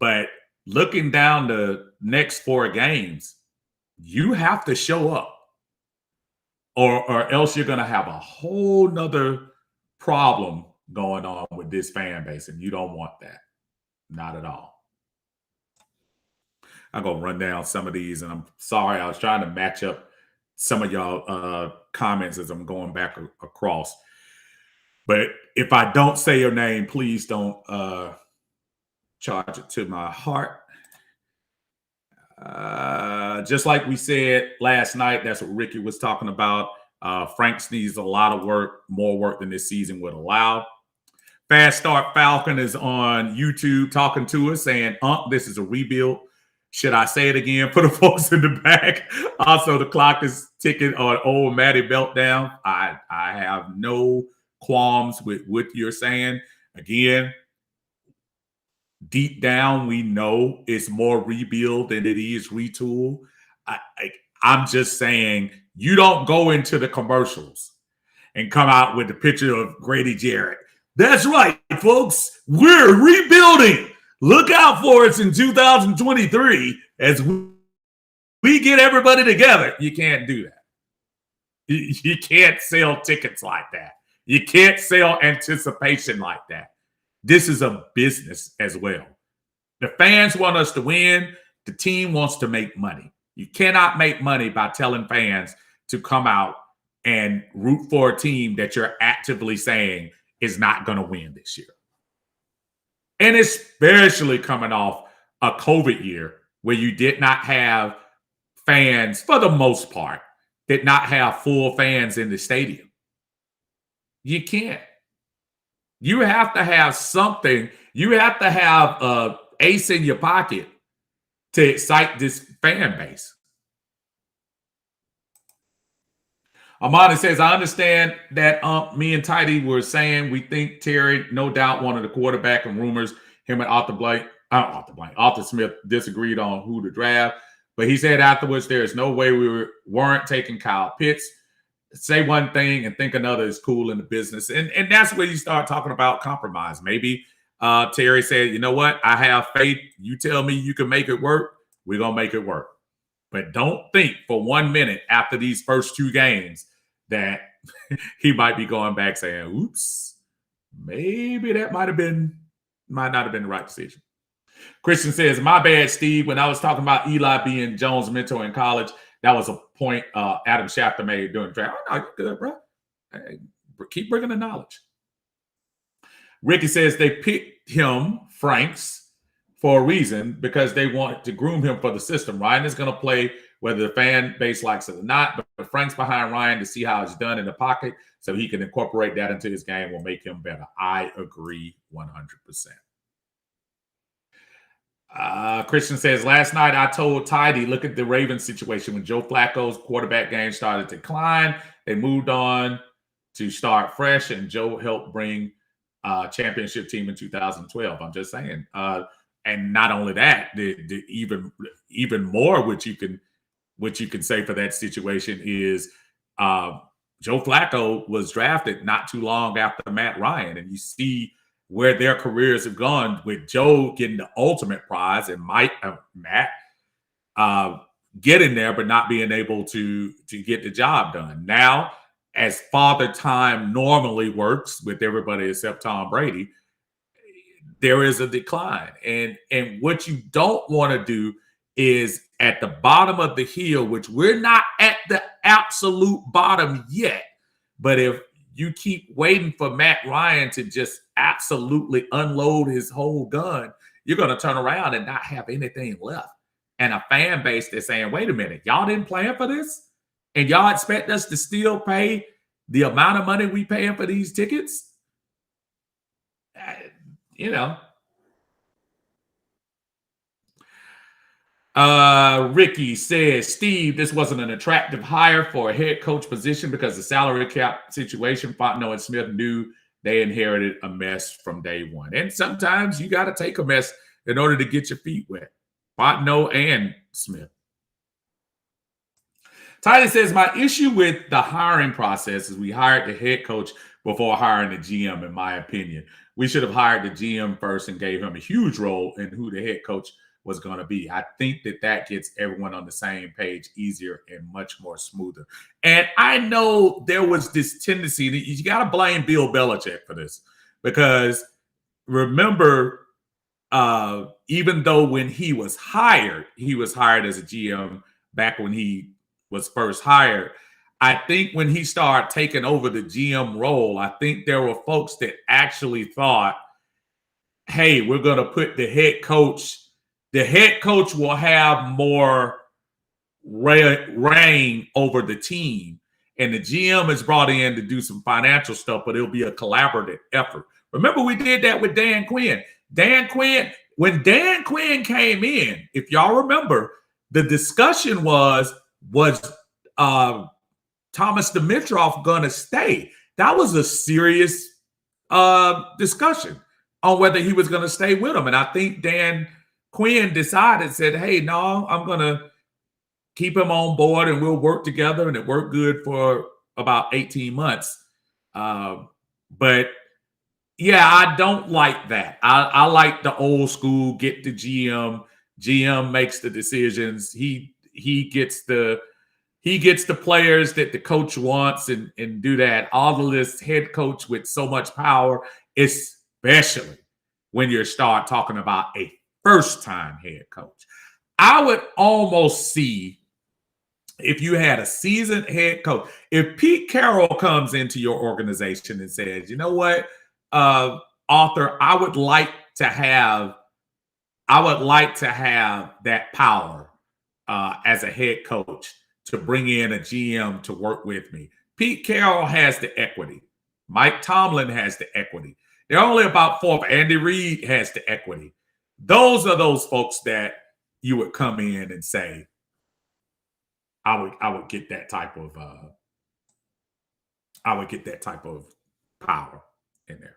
But looking down the next 4 games, you have to show up, or else you're going to have a whole nother problem going on with this fan base, and you don't want that. Not at all. I'm going to run down some of these, and I'm sorry. I was trying to match up some of y'all comments as I'm going back across. But if I don't say your name, please don't charge it to my heart. Just like we said last night, that's what Ricky was talking about. Franks needs a lot of work, more work than this season would allow. Fast Start Falcon is on YouTube talking to us, saying, this is a rebuild. Should I say it again for the folks in the back? Also, the clock is ticking on old Matty Meltdown. I have no qualms with what you're saying. Again, deep down, we know it's more rebuild than it is retool. I'm just saying, you don't go into the commercials and come out with the picture of Grady Jarrett. That's right, folks. We're rebuilding. Look out for us in 2023 as we get everybody together. You can't do that. You can't sell tickets like that. You can't sell anticipation like that. This is a business as well. The fans want us to win. The team wants to make money. You cannot make money by telling fans to come out and root for a team that you're actively saying is not going to win this year. And especially coming off a COVID year where you did not have fans, for the most part, did not have full fans in the stadium. You can't. You have to have something. You have to have an ace in your pocket to excite this fan base. Amanda says, I understand that me and Tidy were saying we think Terry, no doubt, wanted a quarterback, and rumors him and Arthur Smith disagreed on who to draft. But he said afterwards, there's no way we weren't taking Kyle Pitts. Say one thing and think another is cool in the business. And that's where you start talking about compromise. Maybe Terry said, you know what? I have faith. You tell me you can make it work. We're going to make it work. But don't think for 1 minute after these first 2 games that he might be going back saying, oops, maybe that might not have been the right decision. Christian says, my bad, Steve. When I was talking about Eli being Jones' mentor in college, that was a point Adam Schefter made during the draft. Oh, no, you're good, bro. Hey, keep bringing the knowledge. Ricky says they picked him, Franks, for a reason because they wanted to groom him for the system. Ryan is going to play whether the fan base likes it or not, but Frank's behind Ryan to see how it's done in the pocket so he can incorporate that into his game will make him better. I agree 100%. Christian says, last night I told Tidy, look at the Ravens situation. When Joe Flacco's quarterback game started to decline, they moved on to start fresh, and Joe helped bring a championship team in 2012. I'm just saying. And not only that, even more what you can say for that situation is Joe Flacco was drafted not too long after Matt Ryan, and you see where their careers have gone, with Joe getting the ultimate prize and Matt getting there but not being able to get the job done. Now, as father time normally works with everybody except Tom Brady, there is a decline. And what you don't want to do is at the bottom of the hill, which we're not at the absolute bottom yet, but if you keep waiting for Matt Ryan to just absolutely unload his whole gun, you're going to turn around and not have anything left. And a fan base that's saying, wait a minute, y'all didn't plan for this? And y'all expect us to still pay the amount of money we paying for these tickets? You know. Ricky says, Steve, this wasn't an attractive hire for a head coach position because the salary cap situation. Fontenot and Smith knew they inherited a mess from day one. And sometimes you got to take a mess in order to get your feet wet. Fontenot and Smith. Tyler says, my issue with the hiring process is we hired the head coach before hiring the GM, in my opinion. We should have hired the GM first and gave him a huge role in who the head coach was going to be. I think that gets everyone on the same page easier and much more smoother. And I know there was this tendency that you got to blame Bill Belichick for this, because remember, even though when he was hired as a GM back when he was first hired, I think when he started taking over the GM role, I think there were folks that actually thought, hey, we're going to put the head coach will have more reign over the team. And the GM is brought in to do some financial stuff, but it'll be a collaborative effort. Remember, we did that with Dan Quinn. When Dan Quinn came in, if y'all remember, the discussion was Thomas Dimitroff going to stay? That was a serious discussion on whether he was going to stay with him. And I think Dan Quinn said, hey, no, I'm going to keep him on board and we'll work together. And it worked good for about 18 months. But yeah, I don't like that. I like the old school, get the GM. GM makes the decisions. He gets the players that the coach wants and do that. All of this head coach with so much power, especially when you start talking about a first-time head coach. I would almost see if you had a seasoned head coach, if Pete Carroll comes into your organization and says, you know what, Arthur, I would like to have that power as a head coach to bring in a GM to work with me. Pete Carroll has the equity. Mike Tomlin has the equity. They're only about 4. Andy Reid has the equity. Those are those folks that you would come in and say, I would get that type of power in there.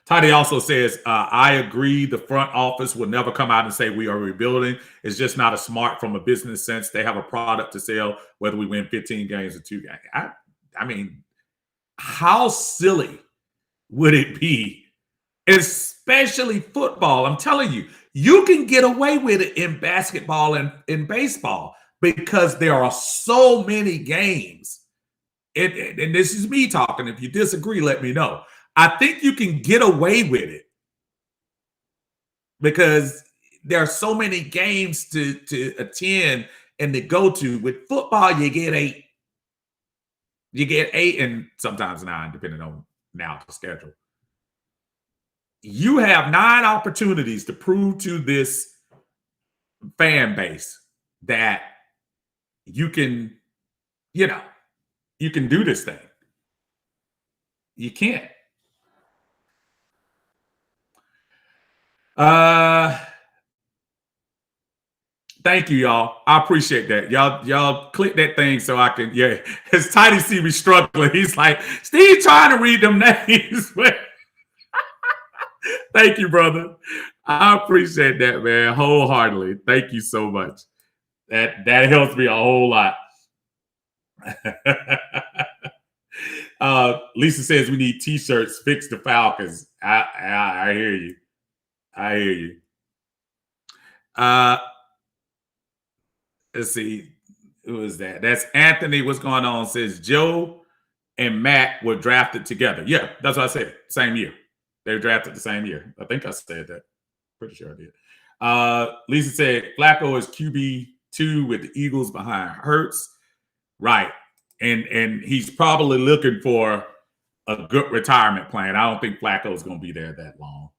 Toddy also says, I agree. The front office will never come out and say we are rebuilding. It's just not a smart from a business sense. They have a product to sell, whether we win 15 games or 2 games. I mean, how silly would it be? Especially football. I'm telling you, you can get away with it in basketball and in baseball because there are so many games. And this is me talking. If you disagree, let me know. I think you can get away with it because there are so many games to attend and to go to. With football, you get 8. You get 8 and sometimes 9, depending on now the schedule. You have 9 opportunities to prove to this fan base that you can, you can do this thing. You can't. Thank you, y'all. I appreciate that. Y'all click that thing so I can, As Tidy see me struggling, he's like, Steve trying to read them names. Thank you, brother. I appreciate that, man, wholeheartedly. Thank you so much. That helps me a whole lot. Lisa says we need T-shirts. Fix the Falcons. I hear you. I hear you. Let's see. Who is that? That's Anthony. What's going on? Says Joe and Matt were drafted together. Yeah, that's what I said. Same year. They were drafted the same year. I think I said that. Pretty sure I did. Lisa said Flacco is QB2 with the Eagles behind Hurts. Right. And he's probably looking for a good retirement plan. I don't think Flacco is going to be there that long.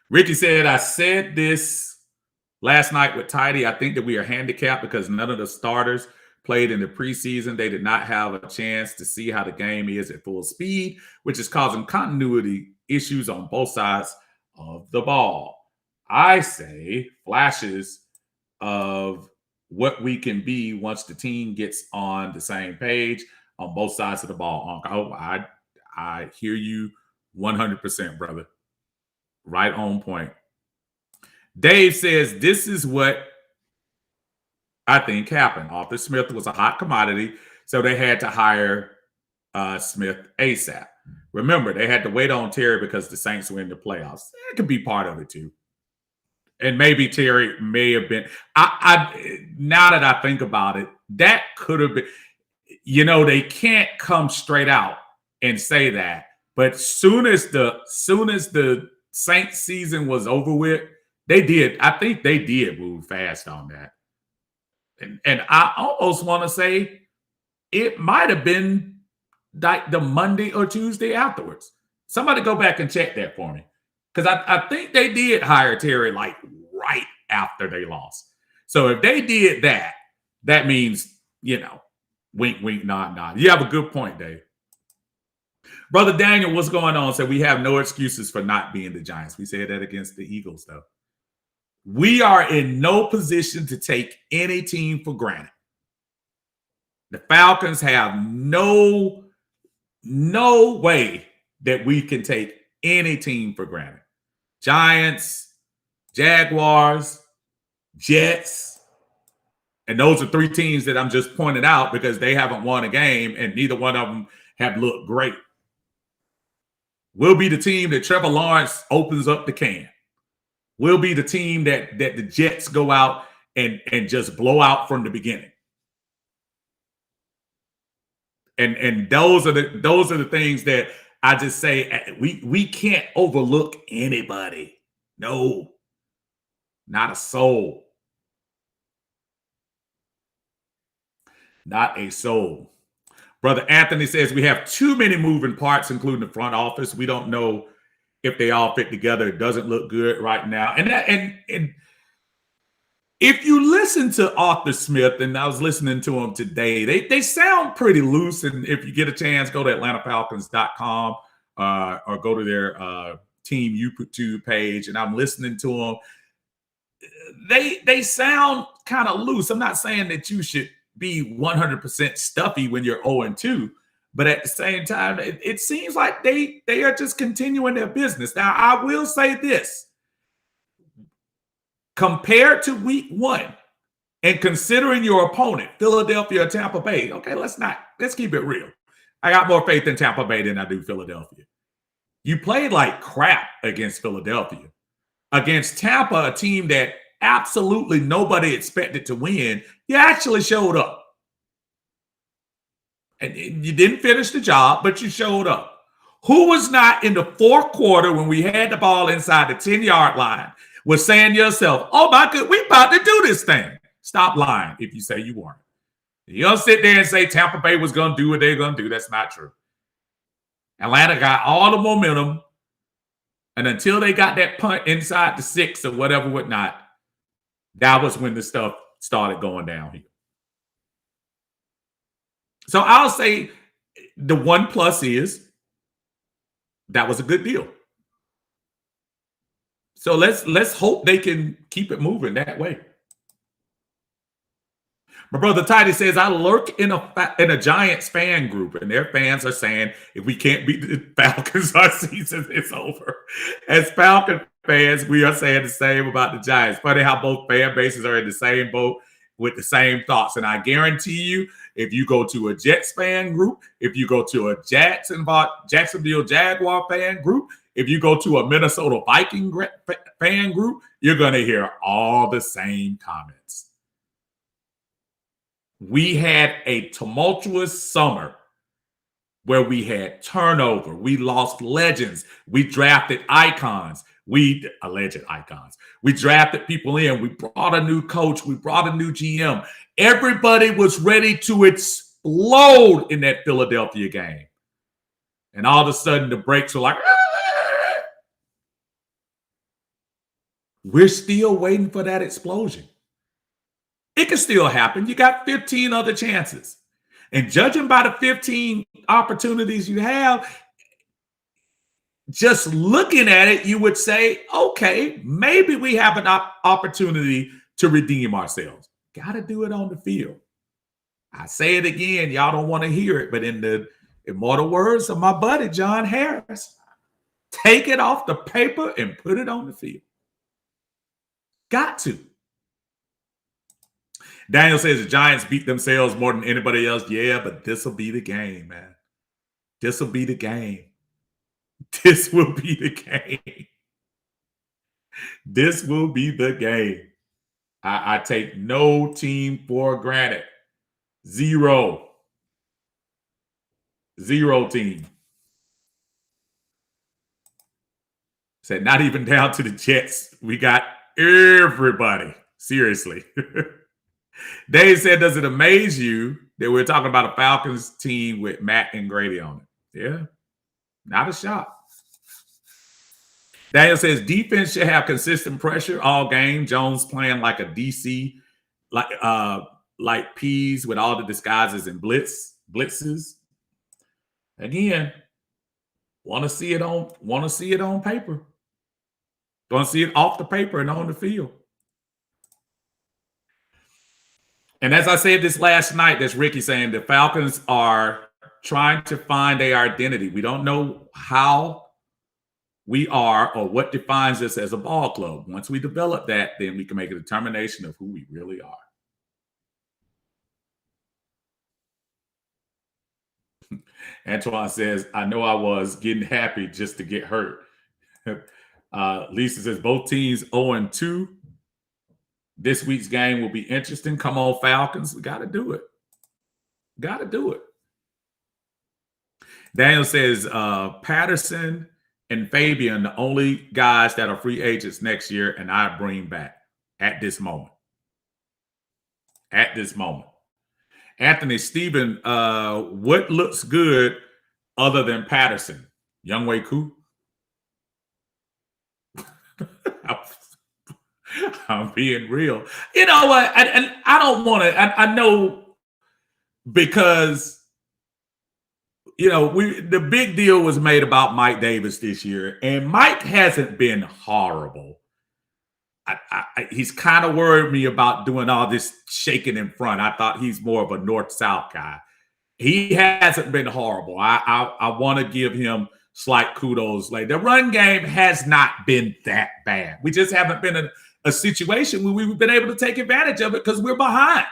Ricky said, I said this last night with Tidy. I think that we are handicapped because none of the starters played in the preseason. They did not have a chance to see how the game is at full speed, which is causing continuity issues on both sides of the ball. I say flashes of what we can be once the team gets on the same page on both sides of the ball. Oh, I hear you 100%, brother. Right on point. Dave says, this is what I think happened. Arthur Smith was a hot commodity, so they had to hire Smith ASAP. Remember, they had to wait on Terry because the Saints were in the playoffs. That could be part of it, too. And maybe Terry may have been. Now that I think about it, that could have been. They can't come straight out and say that. But soon as the Saints season was over with, they did. I think they did move fast on that. And I almost want to say it might have been like the Monday or Tuesday afterwards. Somebody go back and check that for me. Because I think they did hire Terry like right after they lost. So if they did that, that means, wink, wink, nod, nod. You have a good point, Dave. Brother Daniel, what's going on? Said we have no excuses for not being the Giants. We said that against the Eagles, though. We are in no position to take any team for granted. The Falcons have no way that we can take any team for granted. Giants, Jaguars, Jets, and those are three teams that I'm just pointing out because they haven't won a game and neither one of them have looked great. We'll be the team that Trevor Lawrence opens up the can. We'll be the team that the Jets go out and just blow out from the beginning. And those are the things that I just say we can't overlook anybody. No, not a soul. Not a soul. Brother Anthony says we have too many moving parts, including the front office. We don't know if they all fit together. It doesn't look good right now. And if you listen to Arthur Smith, and I was listening to him today, they sound pretty loose. And if you get a chance, go to AtlantaFalcons.com or go to their team YouTube page. And I'm listening to them. They sound kind of loose. I'm not saying that you should be 100% stuffy when you're 0-2. But at the same time, it seems like they are just continuing their business. Now, I will say this. Compared to week one, and considering your opponent, Philadelphia or Tampa Bay, okay, let's keep it real. I got more faith in Tampa Bay than I do Philadelphia. You played like crap against Philadelphia. Against Tampa, a team that absolutely nobody expected to win, you actually showed up. And you didn't finish the job, but you showed up. Who was not in the fourth quarter when we had the ball inside the 10-yard line was saying to yourself, oh my God, we about to do this thing. Stop lying if you say you weren't. You don't sit there and say Tampa Bay was going to do what they're going to do. That's not true. Atlanta got all the momentum. And until they got that punt inside the 6 or whatever, whatnot, that was when the stuff started going downhill. So I'll say the one plus is that was a good deal. So let's hope they can keep it moving that way. My brother Tidy says, I lurk in a Giants fan group, and their fans are saying, if we can't beat the Falcons, our season is over. As Falcon fans, we are saying the same about the Giants. Funny how both fan bases are in the same boat. with the same thoughts. And I guarantee you, if you go to a Jets fan group, if you go to a Jacksonville Jaguar fan group, if you go to a Minnesota Viking fan group, you're going to hear all the same comments. We had a tumultuous summer where we had turnover. We lost legends. We drafted icons. Alleged icons. We drafted people in. We brought a new coach. We brought a new GM. Everybody was ready to explode in that Philadelphia game. And all of a sudden, the brakes were like, ah! We're still waiting for that explosion. It can still happen. You got 15 other chances. And judging by the 15 opportunities you have, just looking at it, you would say, okay, maybe we have an opportunity to redeem ourselves. Got to do it on the field. I say it again, y'all don't want to hear it, but in the immortal words of my buddy, John Harris, take it off the paper and put it on the field. Got to. Daniel says the Giants beat themselves more than anybody else. Yeah, but this will be the game, man. This will be the game. This will be the game. This will be the game. I take no team for granted. Zero team. Said not even down to the Jets. We got everybody. Seriously. Dave said, does it amaze you that we're talking about a Falcons team with Matt and Grady on it? Yeah. Not a shock. Daniel says defense should have consistent pressure all game. Jones playing like a DC, like peas with all the disguises and blitzes. Again, want to see it on paper. Want to see it off the paper and on the field. And as I said this last night, that's Ricky saying the Falcons are trying to find their identity. We don't know how we are or what defines us as a ball club. Once we develop that, then we can make a determination of who we really are. Antoine says, I know I was getting happy just to get hurt. Lisa says, both teams 0-2. This week's game will be interesting. Come on, Falcons. We got to do it. Got to do it. Daniel says, Patterson and Fabian, the only guys that are free agents next year, and I bring back at this moment. At this moment. Anthony Stephen, what looks good other than Patterson? Younghoe Koo? I'm being real. You know what? And I don't want to. I know because the big deal was made about Mike Davis this year, and Mike hasn't been horrible. He's kind of worried me about doing all this shaking in front. I thought he's more of a north-south guy. He hasn't been horrible. I want to give him slight kudos. Like the run game has not been that bad. We just haven't been in a situation where we've been able to take advantage of it because we're behind.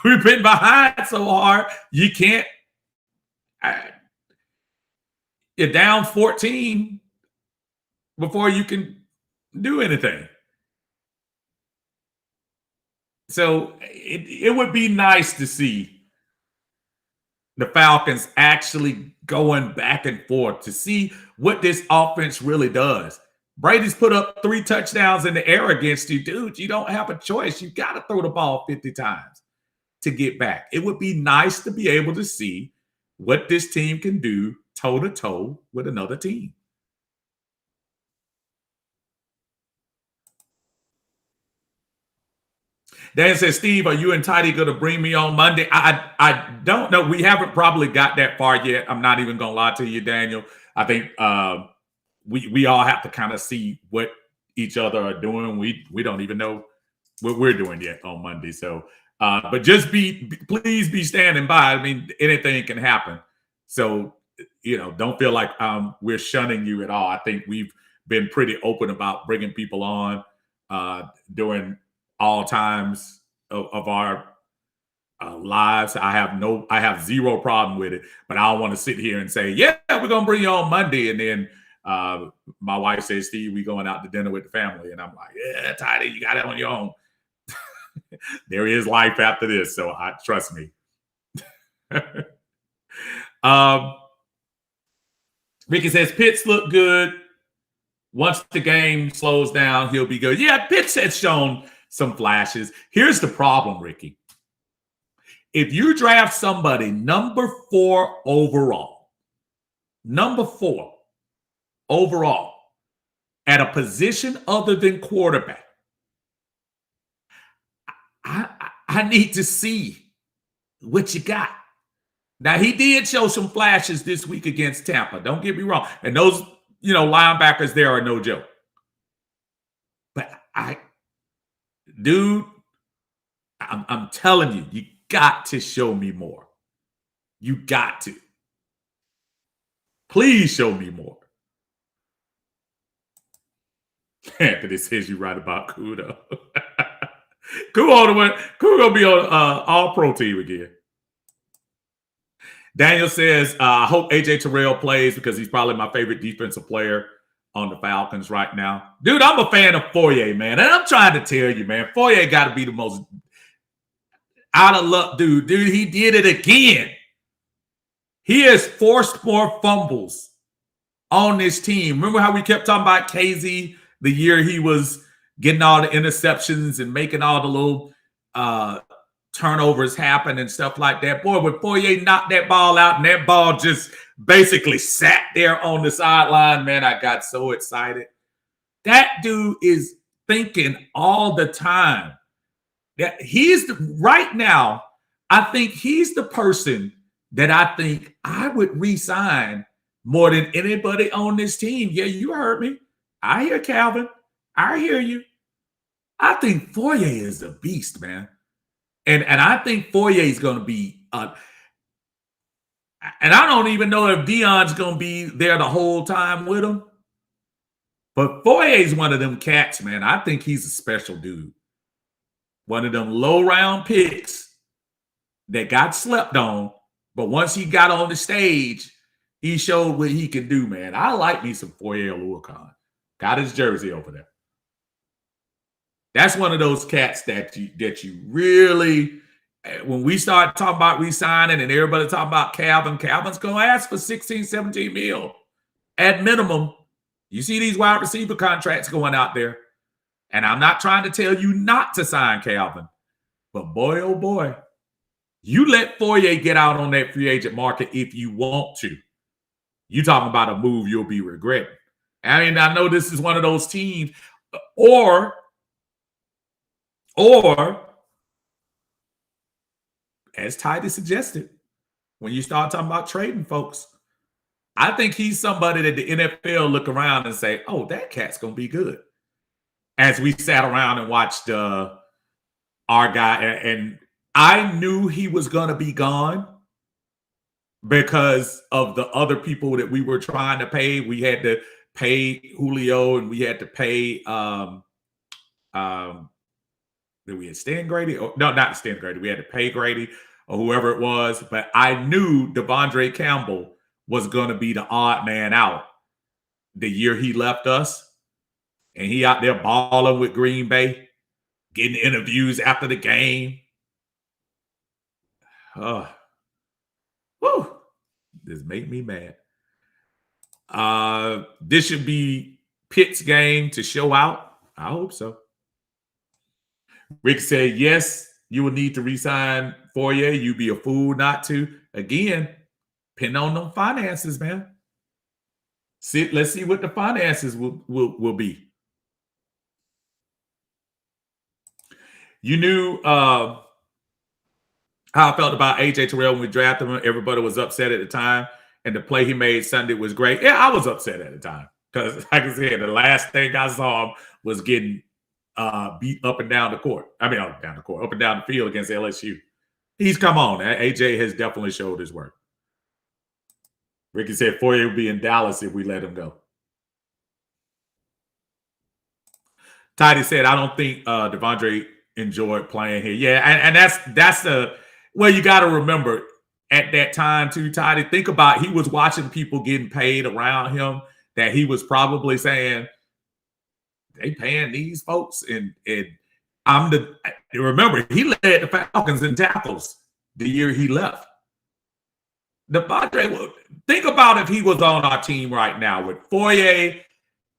We've been behind so hard, you can't. You're down 14 before you can do anything. So it would be nice to see the Falcons actually going back and forth to see what this offense really does. Brady's put up 3 touchdowns in the air against you. Dude, you don't have a choice. You got to throw the ball 50 times to get back. It would be nice to be able to see what this team can do toe-to-toe with another team. Dan says, Steve, are you and Tidy going to bring me on Monday? I don't know. We haven't probably got that far yet. I'm not even going to lie to you, Daniel. I think we all have to kind of see what each other are doing. We don't even know what we're doing yet on Monday. So, but just please be standing by. I mean, anything can happen. So, don't feel like we're shunning you at all. I think we've been pretty open about bringing people on during all times of our lives. I have zero problem with it, but I don't want to sit here and say, yeah, we're gonna bring you on Monday, and then my wife says, Steve, we going out to dinner with the family, and I'm like, yeah, Tidy, you got it on your own. There is life after this, so trust me. Ricky says Pitts look good. Once the game slows down, he'll be good. Yeah, Pitts has shown some flashes. Here's the problem, Ricky. If you draft somebody number 4 overall, at a position other than quarterback, I need to see what you got. Now, he did show some flashes this week against Tampa. Don't get me wrong. And those, linebackers there are no joke. But dude, I'm telling you, you got to show me more. You got to. Please show me more. Anthony says you're right about Kudo. Kudo gonna be on all-pro team again. Daniel says, I hope AJ Terrell plays because he's probably my favorite defensive player on the Falcons right now. Dude, I'm a fan of Foye, man. And I'm trying to tell you, man, Foye got to be the most out of luck dude. Dude, he did it again. He has forced more fumbles on this team. Remember how we kept talking about KZ the year he was getting all the interceptions and making all the little turnovers happen and stuff like that. Boy, when Foye knocked that ball out and that ball just basically sat there on the sideline, man, I got so excited. That dude is thinking all the time. That right now, I think he's the person that I think I would re-sign more than anybody on this team. Yeah, you heard me. I hear Calvin. I hear you. I think Foye is a beast, man. And I think Foye is going to be and I don't even know if Dion's going to be there the whole time with him. But Foye is one of them cats, man. I think he's a special dude. One of them low-round picks that got slept on. But once he got on the stage, he showed what he can do, man. I like me some Foye Oluokun. Got his jersey over there. That's one of those cats that you really, when we start talking about re-signing and everybody talking about Calvin's going to ask for 16, 17 mil at minimum. You see these wide receiver contracts going out there. And I'm not trying to tell you not to sign Calvin. But boy, oh boy, you let Foye get out on that free agent market if you want to. You talking about a move you'll be regretting. I mean, I know this is one of those teams, or as Titus suggested, when you start talking about trading folks, I think he's somebody that the NFL look around and say, oh, that cat's going to be good. As we sat around and watched our guy, and I knew he was going to be gone because of the other people that we were trying to pay. We had to pay Julio and we had to pay did we have Stan Grady? Oh, no, not Stan Grady. We had to pay Grady or whoever it was. But I knew Devondre Campbell was going to be the odd man out the year he left us. And he out there balling with Green Bay, getting interviews after the game. Whew, this make me mad. This should be Pitt's game to show out. I hope so. Rick said, yes, you will need to re-sign Foye. You'd be a fool not to. Again, depending on them finances, man. Let's see what the finances will be. You knew how I felt about AJ Terrell when we drafted him. Everybody was upset at the time. And the play he made Sunday was great. Yeah, I was upset at the time. Because, like I said, the last thing I saw him was getting beat up and down the court. I mean, up and down the field against LSU. He's come on. AJ has definitely showed his work. Ricky said Foye will be in Dallas if we let him go. Tidy said, I don't think Devondre enjoyed playing here. Yeah, and that's the well, you got to remember at that time too, Toddy. Think about he was watching people getting paid around him that he was probably saying they paying these folks, and I'm the. Remember, he led the Falcons in tackles the year he left. Devondre, think about if he was on our team right now with Foye,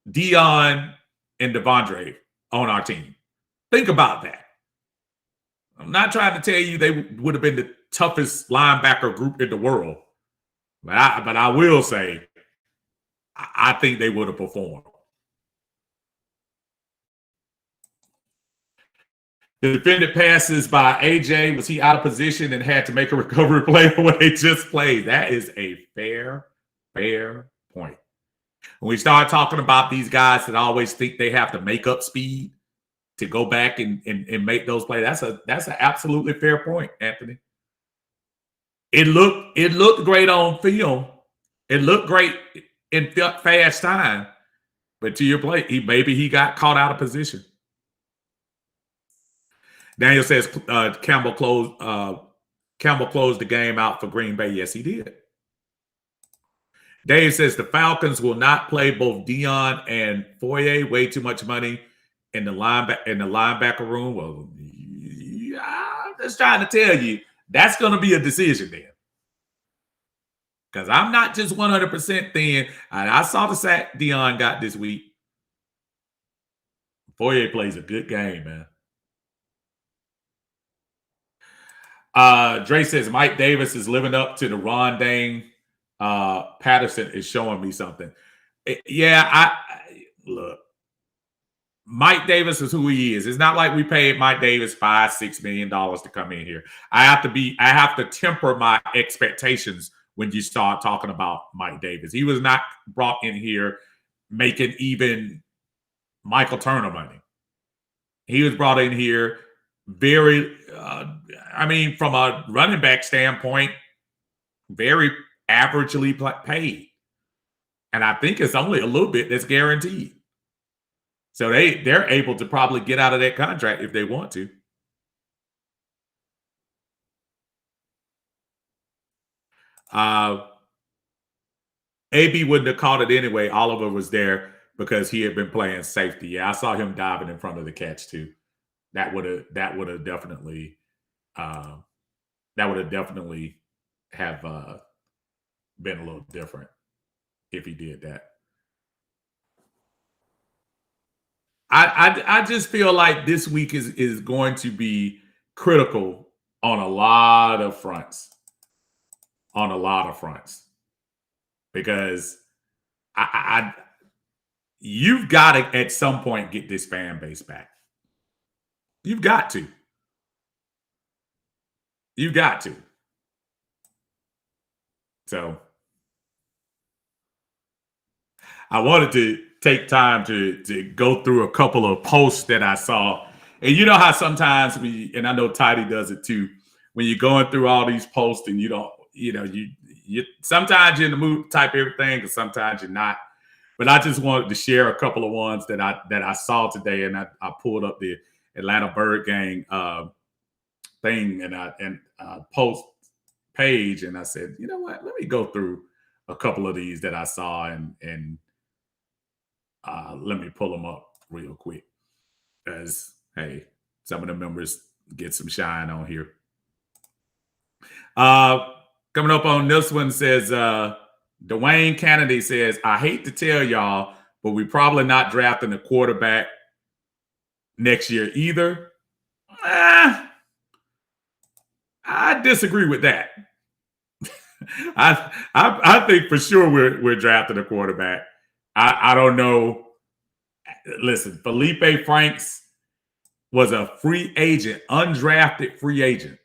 Dion, and Devondre on our team. Think about that. I'm not trying to tell you they would have been the toughest linebacker group in the world, but I will say I think they would have performed. The defended passes by AJ. Was he out of position and had to make a recovery play when they just played? That is a fair point. When we start talking about these guys that always think they have to make up speed to go back and make those plays, that's an absolutely fair point, Anthony. It looked great on film. It looked great in fast time, but to your point, maybe he got caught out of position. Daniel says Campbell closed the game out for Green Bay. Yes, he did. Dave says the Falcons will not play both Dion and Foye. Way too much money in the linebacker room. Well, I'm just trying to tell you that's going to be a decision then. Because I'm not just 100% thin. I saw the sack Dion got this week. Foye plays a good game, man. Dre says Mike Davis is living up to the Ron Dane. Patterson is showing me something. Look. Mike Davis is who he is. It's not like we paid Mike Davis $5-6 million to come in here. I have to temper my expectations when you start talking about Mike Davis. He was not brought in here making even Michael Turner money. He was brought in here very, from a running back standpoint, very averagely paid. And I think it's only a little bit that's guaranteed. So they're able to probably get out of that contract if they want to. AB wouldn't have caught it anyway. Oliver was there because he had been playing safety. Yeah, I saw him diving in front of the catch too. That would have definitely have been a little different if he did that. I just feel like this week is going to be critical on a lot of fronts. Because you've got to at some point get this fan base back. You've got to. So I wanted to take time to go through a couple of posts that I saw. And you know how sometimes and I know Tidy does it too, when you're going through all these posts and you don't, you sometimes you're in the mood to type everything, and sometimes you're not. But I just wanted to share a couple of ones that I saw today, and I pulled up the Atlanta Bird Gang thing and post page, and I said, you know what? Let me go through a couple of these that I saw, and let me pull them up real quick, as hey, some of the members get some shine on here. Coming up on this one says Dwayne Kennedy says, I hate to tell y'all, but we're probably not drafting a quarterback next year either. I disagree with that. I think for sure we're drafting a quarterback. I don't know. Listen, Felipe Franks was a free agent, undrafted free agent.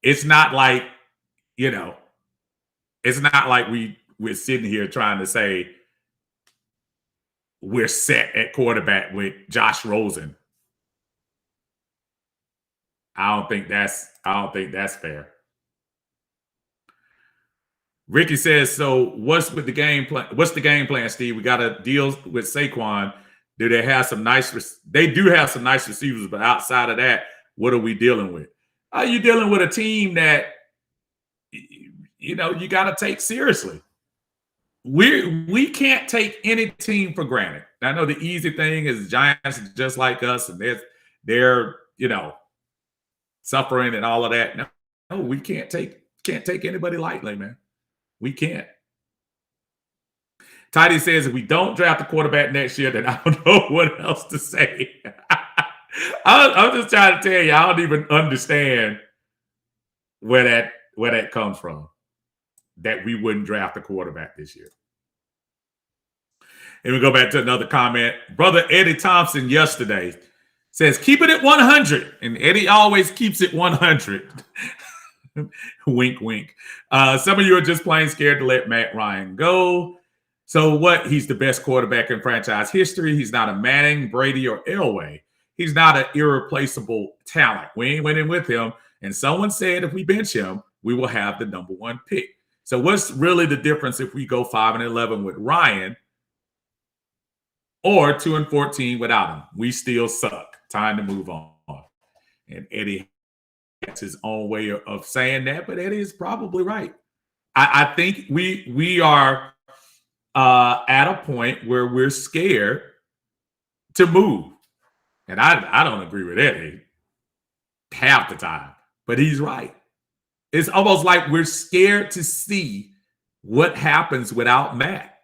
It's not like, it's not like we're sitting here trying to say we're set at quarterback with Josh Rosen. I don't think that's fair. Ricky says, so what's with the game plan? What's the game plan, Steve? We got to deal with Saquon. Do they have some nice? They do have some nice receivers, but outside of that, what are we dealing with? Are you dealing with a team that you got to take seriously? We can't take any team for granted. I know the easy thing is Giants just like us, and they're suffering and all of that. No, we can't take anybody lightly, man. We can't. Tidy says if we don't draft a quarterback next year, then I don't know what else to say. I'm just trying to tell you, I don't even understand where that comes from. That we wouldn't draft a quarterback this year. And we go back to another comment. Brother Eddie Thompson yesterday says, keep it at 100. And Eddie always keeps it 100. Wink, wink. Some of you are just plain scared to let Matt Ryan go. So what? He's the best quarterback in franchise history. He's not a Manning, Brady, or Elway. He's not an irreplaceable talent. We ain't winning with him. And someone said if we bench him, we will have the number 1 pick. So what's really the difference if we go 5-11 with Ryan or 2-14 without him? We still suck. Time to move on. And Eddie has his own way of saying that, but Eddie is probably right. I think we are at a point where we're scared to move. And I don't agree with Eddie half the time, but he's right. It's almost like we're scared to see what happens without Matt,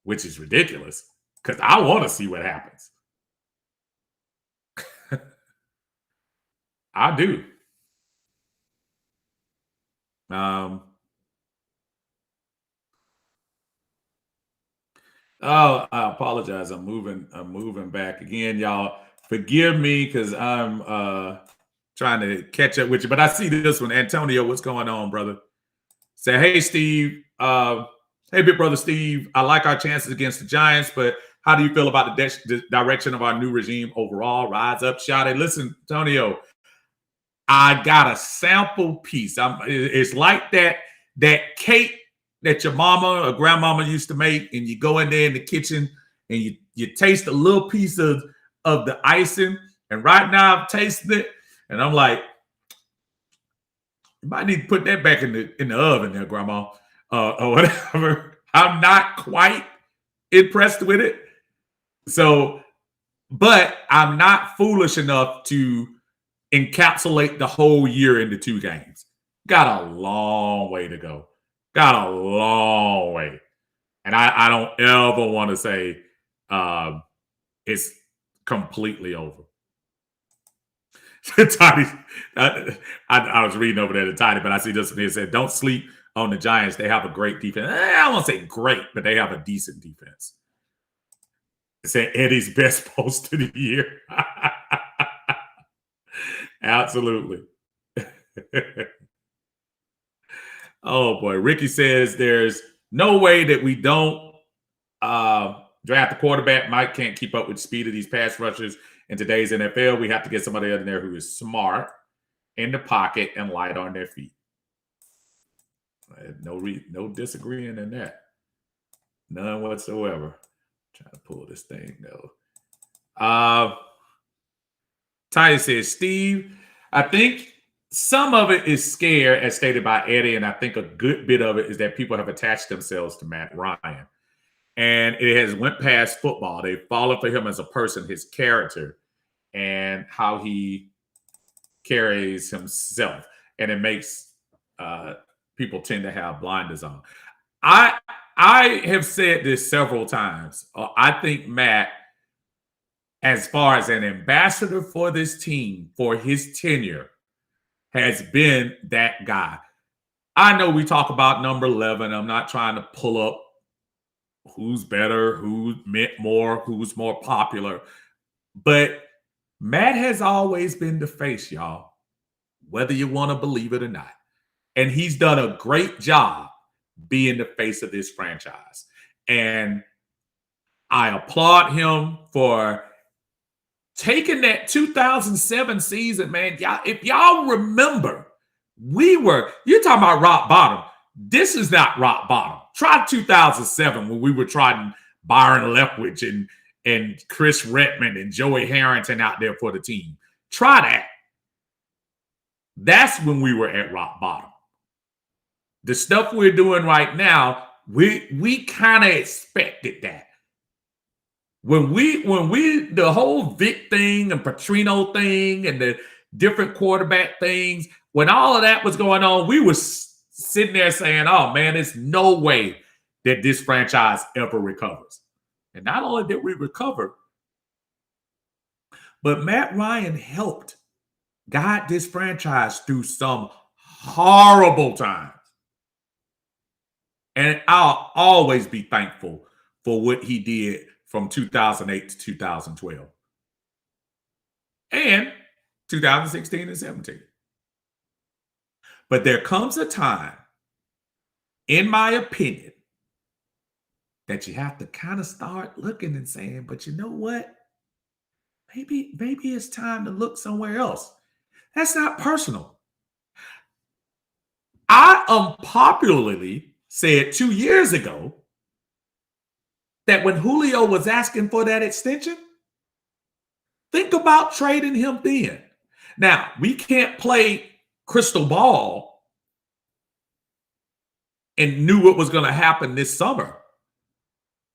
which is ridiculous because I want to see what happens. I do. Oh, I apologize. I'm moving back again, y'all. Forgive me because I'm trying to catch up with you. But I see this one. Antonio, what's going on, brother? Say, hey, Steve. Hey, big brother Steve. I like our chances against the Giants, but how do you feel about the direction of our new regime overall? Rise up, shout it. Listen, Antonio, I got a sample piece. It's like that cake that your mama or grandmama used to make, and you go in there in the kitchen and you taste a little piece of the icing. And right now I'm tasting it, and I'm like, you might need to put that back in the oven there, grandma, or whatever. I'm not quite impressed with it. So, but I'm not foolish enough to encapsulate the whole year into 2 games. Got a long way to go. Got a long way. And I don't ever want to say it's completely over. Tiny, I was reading over there to Tiny, but I see this one here said, don't sleep on the Giants. They have a great defense. I won't say great, but they have a decent defense. It said Eddie's best post of the year. Absolutely. Oh, boy. Ricky says there's no way that we don't draft a quarterback. Mike can't keep up with the speed of these pass rushers in today's NFL. We have to get somebody in there who is smart, in the pocket, and light on their feet. No disagreeing in that. None whatsoever. Trying to pull this thing, though. Ty says, Steve, I think some of it is scare, as stated by Eddie, and I think a good bit of it is that people have attached themselves to Matt Ryan. And it has went past football. They've fallen for him as a person, his character, and how he carries himself. And it makes people tend to have blinders on. I have said this several times. I think Matt, as far as an ambassador for this team, for his tenure, has been that guy. I know we talk about number 11. I'm not trying to pull up who's better, who meant more, who's more popular. But Matt has always been the face, y'all, whether you want to believe it or not. And he's done a great job being the face of this franchise. And I applaud him for taking that 2007 season, man. Y'all, if y'all remember, you're talking about rock bottom. This is not rock bottom. Try 2007 when we were trying Byron Leftwich and Chris Redmond and Joey Harrington out there for the team. Try that. That's when we were at rock bottom. The stuff we're doing right now, we kind of expected that. When we the whole Vic thing and Petrino thing and the different quarterback things, when all of that was going on, we were sitting there saying, oh man, there's no way that this franchise ever recovers. And not only did we recover, but Matt Ryan helped guide this franchise through some horrible times. And I'll always be thankful for what he did from 2008 to 2012 and 2016 and 17. But there comes a time, in my opinion, that you have to kind of start looking and saying, but you know what? Maybe it's time to look somewhere else. That's not personal. I unpopularly said 2 years ago that when Julio was asking for that extension, think about trading him then. Now, we can't play crystal ball and knew what was going to happen this summer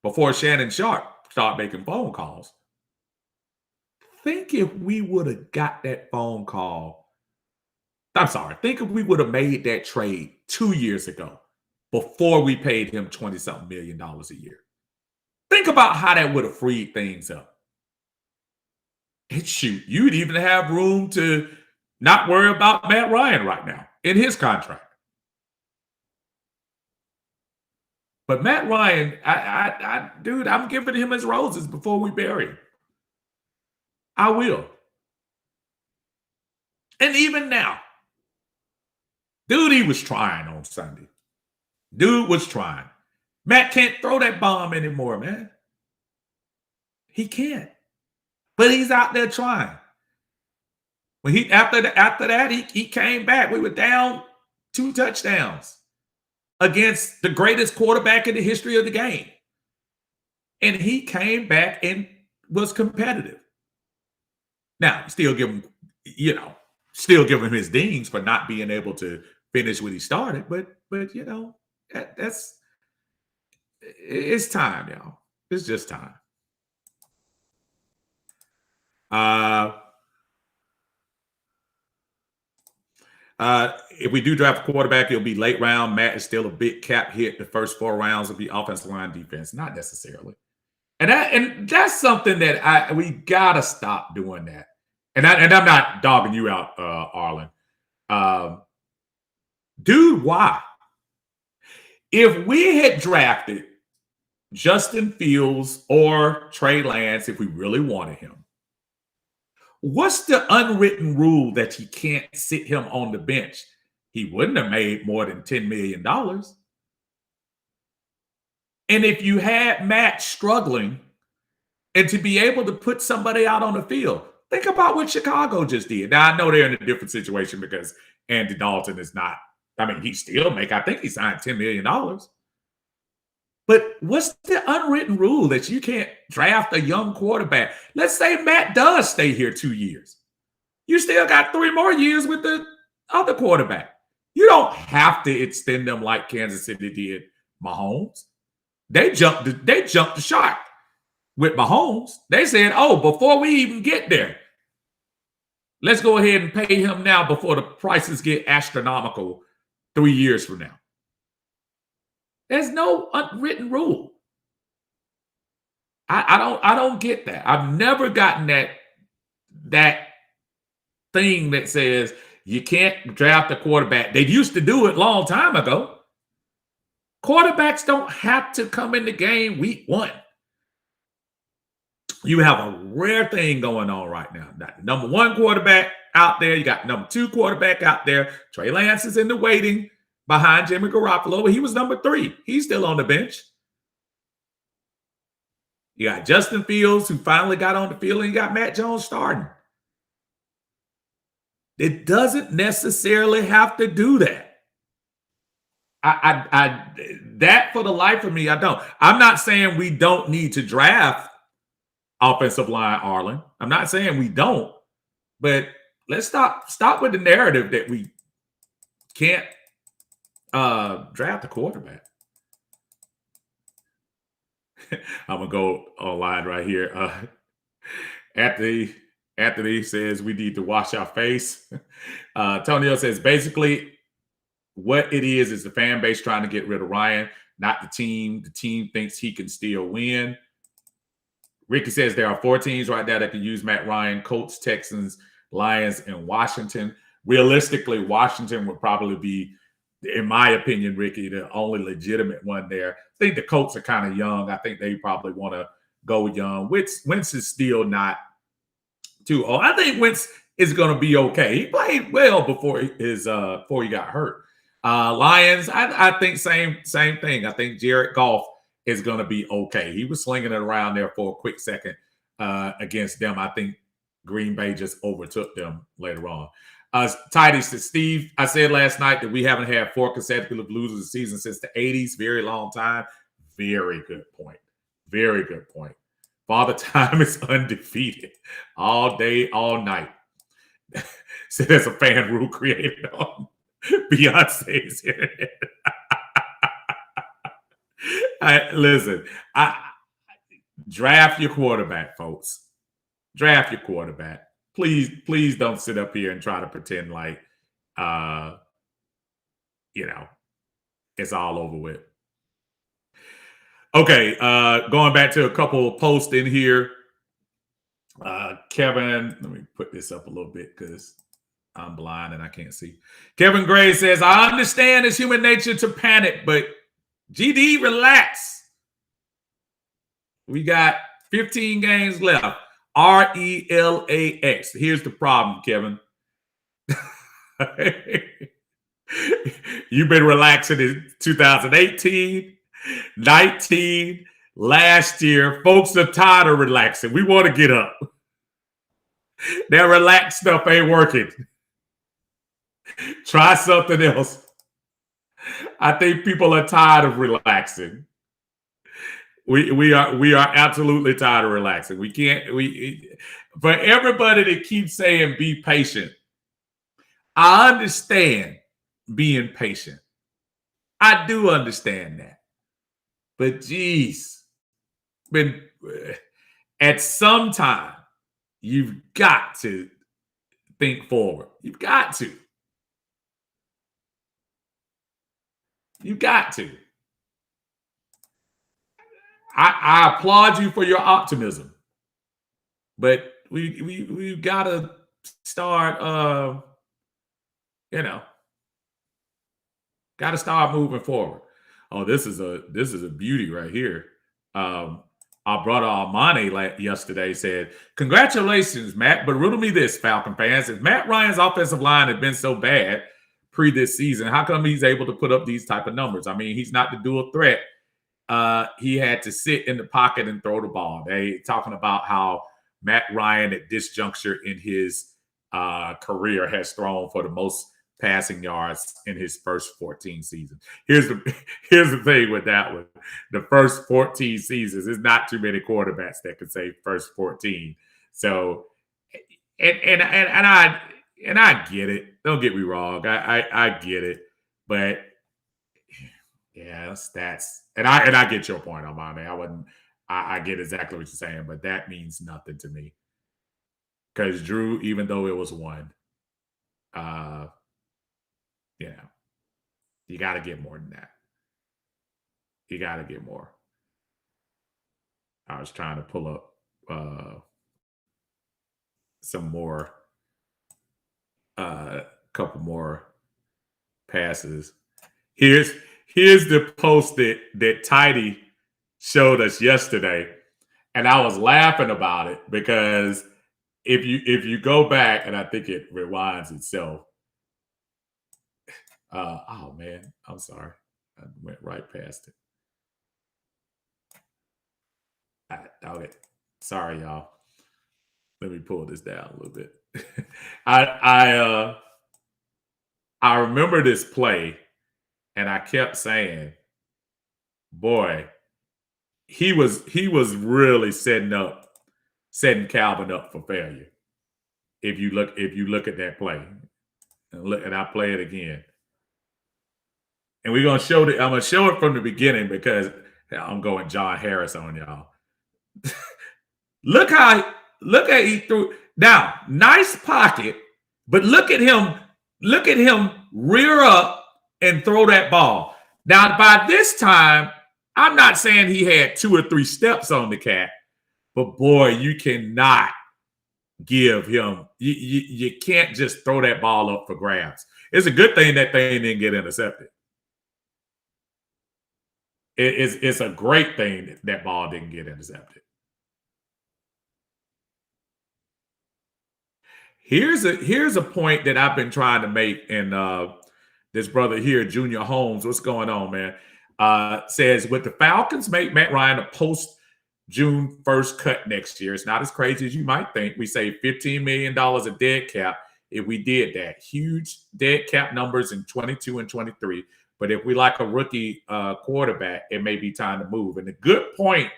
before Shannon Sharp started making phone calls. Think if we would have got that phone call. Think if we would have made that trade 2 years ago before we paid him $20-something million a year. Think about how that would have freed things up. And shoot, you'd even have room to not worry about Matt Ryan right now in his contract. But Matt Ryan, dude, I'm giving him his roses before we bury him. I will. And even now, dude, he was trying on Sunday. Dude was trying. Matt can't throw that bomb anymore, man. He can't. But he's out there trying. When after that, he came back. We were down 2 touchdowns against the greatest quarterback in the history of the game. And he came back and was competitive. Now, still give him his dings for not being able to finish what he started, but it's time, y'all. It's just time. If we do draft a quarterback, it'll be late round. Matt is still a big cap hit. The first 4 rounds will be offensive line, defense. Not necessarily. And that's something that we gotta stop doing that. And I'm not dogging you out, Arlen. Dude, why? If we had drafted Justin Fields or Trey Lance, if we really wanted him, what's the unwritten rule that you can't sit him on the bench? He wouldn't have made more than $10 million. And if you had Matt struggling and to be able to put somebody out on the field, think about what Chicago just did. Now, I know they're in a different situation because Andy Dalton is not, he still I think he signed $10 million. But what's the unwritten rule that you can't draft a young quarterback? Let's say Matt does stay here 2 years. You still got 3 more years with the other quarterback. You don't have to extend them like Kansas City did Mahomes. They jumped the shark with Mahomes. They said, oh, before we even get there, let's go ahead and pay him now before the prices get astronomical 3 years from now. There's no unwritten rule. I don't get that. I've never gotten that thing that says you can't draft a quarterback. They used to do it a long time ago. Quarterbacks don't have to come in the game week 1. You have a rare thing going on right now. Got the number 1 quarterback out there. You got number 2 quarterback out there. Trey Lance is in the waiting behind Jimmy Garoppolo. He was number 3. He's still on the bench. You got Justin Fields, who finally got on the field, and you got Matt Jones starting. It doesn't necessarily have to do that. That for the life of me, I don't. I'm not saying we don't need to draft offensive line, Arlen. I'm not saying we don't, but let's stop with the narrative that we can't draft a quarterback. I'm gonna go online right here. Anthony says we need to wash our face. Tonio says basically what it is the fan base trying to get rid of Ryan, not the team. The team thinks he can still win. Ricky says there are 4 teams right now that can use Matt Ryan: Colts, Texans, Lions, and Washington. Realistically, Washington would probably be, in my opinion, Ricky, the only legitimate one there. I think the Colts are kind of young. I think they probably want to go young. Wentz is still not too old. I think Wentz is going to be okay. He played well before he got hurt. Lions, I think same thing. I think Jared Goff is going to be okay. He was slinging it around there for a quick second against them. I think Green Bay just overtook them later on. Tidy says, Steve, I said last night that we haven't had 4 consecutive losers of the season since the 80s. Very long time. Very good point. Very good point. Father Time is undefeated all day, all night. So there's a fan rule created on Beyonce's internet. Listen, draft your quarterback, folks. Draft your quarterback. Please don't sit up here and try to pretend like, it's all over with. Okay, going back to a couple of posts in here. Kevin, let me put this up a little bit because I'm blind and I can't see. Kevin Gray says, I understand it's human nature to panic, but GD, relax. We got 15 games left. RELAX. Here's the problem, Kevin. You've been relaxing in 2018, 19, last year. Folks are tired of relaxing. We want to get up. That relaxed stuff ain't working. Try something else. I think people are tired of relaxing. We are absolutely tired of relaxing. We can't. For everybody that keeps saying be patient, I understand being patient. I do understand that. But geez, at some time, you've got to think forward. You've got to. You got to. I applaud you for your optimism, but we've got to start, got to start moving forward. Oh, this is a beauty right here. Our brother Armani yesterday said, "Congratulations, Matt, but riddle me this, Falcon fans: if Matt Ryan's offensive line had been so bad pre this season, how come he's able to put up these type of numbers? I mean, he's not the dual threat. He had to sit in the pocket and throw the ball." They talking about how Matt Ryan at this juncture in his career has thrown for the most passing yards in his first 14 seasons. Here's the thing with that one. The first 14 seasons, there's not too many quarterbacks that could say first 14. So and I get it. Don't get me wrong. I get it. But yeah, stats. And I get your point, Armani. I get exactly what you're saying, but that means nothing to me. Because Drew, even though it was one, you got to get more than that. You got to get more. I was trying to pull up some more, couple more passes. Here's the post that Tidy showed us yesterday, and I was laughing about it because if you go back, and I think it rewinds itself. Oh man, I'm sorry, I went right past it. Okay, sorry y'all. Let me pull this down a little bit. I remember this play, and I kept saying, boy, he was really setting up setting Calvin up for failure. If you look at that play, and I play it again, and we're gonna show it. I'm gonna show it from the beginning because I'm going John Harris on y'all. look how he threw. Now, nice pocket, but look at him. Look at him rear up and throw that ball. Now, by this time, I'm not saying he had 2 or 3 steps on the cat, but boy, you cannot give him. You can't just throw that ball up for grabs. It's a good thing that thing didn't get intercepted. It's a great thing that ball didn't get intercepted. Here's a point that I've been trying to make, and this brother here, Junior Holmes, what's going on, man? Says, would the Falcons make Matt Ryan a post June 1st cut next year? It's not as crazy as you might think. We save $15 million of dead cap if we did that. Huge dead cap numbers in 22 and 23. But if we like a rookie quarterback, it may be time to move. And the good point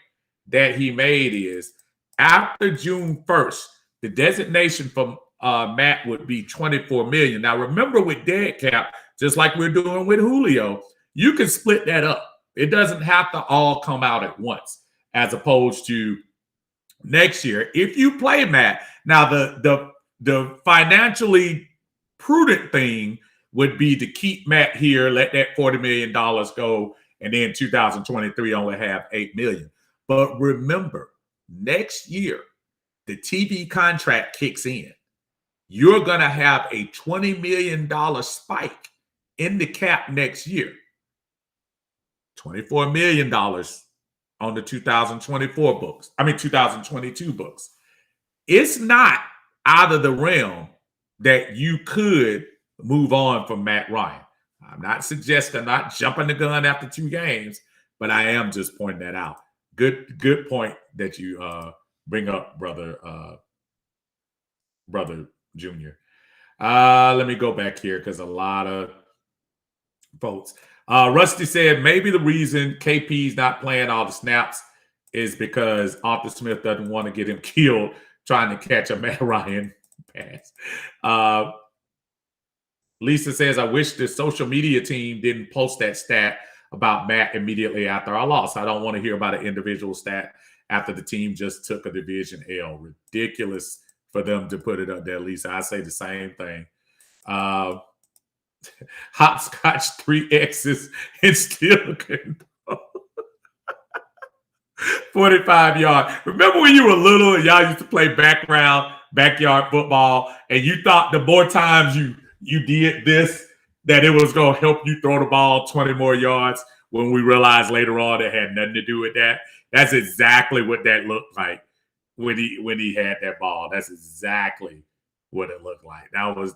that he made is after June 1st, the designation for Matt would be $24 million. Now, remember with dead cap, just like we're doing with Julio, you can split that up. It doesn't have to all come out at once, as opposed to next year. If you play Matt, now the financially prudent thing would be to keep Matt here, let that $40 million go, and then 2023 only have $8 million. But remember, next year, the TV contract kicks in. You're going to have a $20 million spike in the cap next year. $24 million on the 2024 books. 2022 books. It's not out of the realm that you could move on from Matt Ryan. I'm not suggesting, not jumping the gun after 2 games, but I am just pointing that out. Good point that you bring up, brother Junior. Let me go back here because a lot of folks. Rusty said maybe the reason KP's not playing all the snaps is because Arthur Smith doesn't want to get him killed trying to catch a Matt Ryan pass. Lisa says, I wish the social media team didn't post that stat about Matt immediately after our loss. I don't want to hear about an individual stat after the team just took a division L. Ridiculous for them to put it up there, Lisa. I say the same thing. Hopscotch 3 X's and still couldn't 45 yard. Remember when you were little and y'all used to play backyard football, and you thought the more times you did this, that it was going to help you throw the ball 20 more yards, when we realized later on it had nothing to do with that? That's exactly what that looked like when he had that ball. That's exactly what it looked like. That was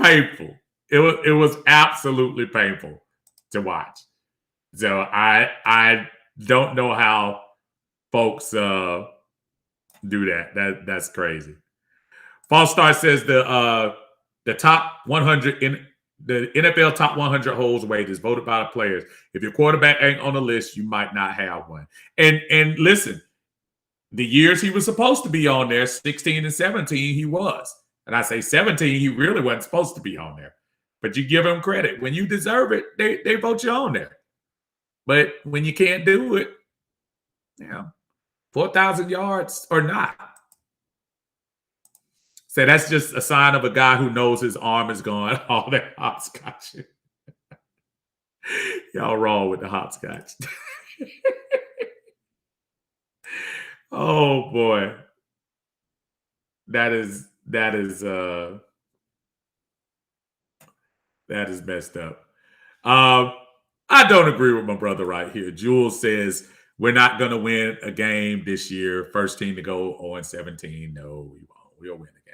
painful. It was absolutely painful to watch. So I don't know how folks do that. That's crazy. False Star says the top 100 in the NFL top 100 holds weight is voted by the players. If your quarterback ain't on the list, you might not have one. And listen, the years he was supposed to be on there, 16 and 17, he was. And I say 17, he really wasn't supposed to be on there. But you give him credit. When you deserve it, they vote you on there. But when you can't do it, 4,000 yards or not. So that's just a sign of a guy who knows his arm is gone. All that hopscotch. Y'all wrong with the hopscotch. Oh boy. That is messed up. I don't agree with my brother right here. Jules says we're not going to win a game this year. First team to go 0-17. No, we won't. We'll win a game.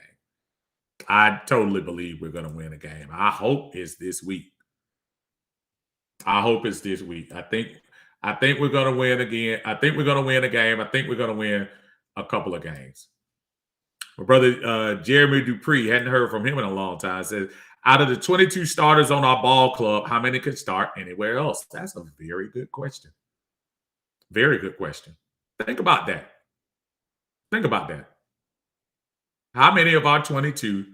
I totally believe we're going to win a game. I hope it's this week. I think we're going to win again. I think we're going to win a game. I think we're going to win a couple of games. My brother Jeremy Dupree, hadn't heard from him in a long time, says, out of the 22 starters on our ball club, how many could start anywhere else? That's a very good question. Very good question. Think about that. Think about that. How many of our 22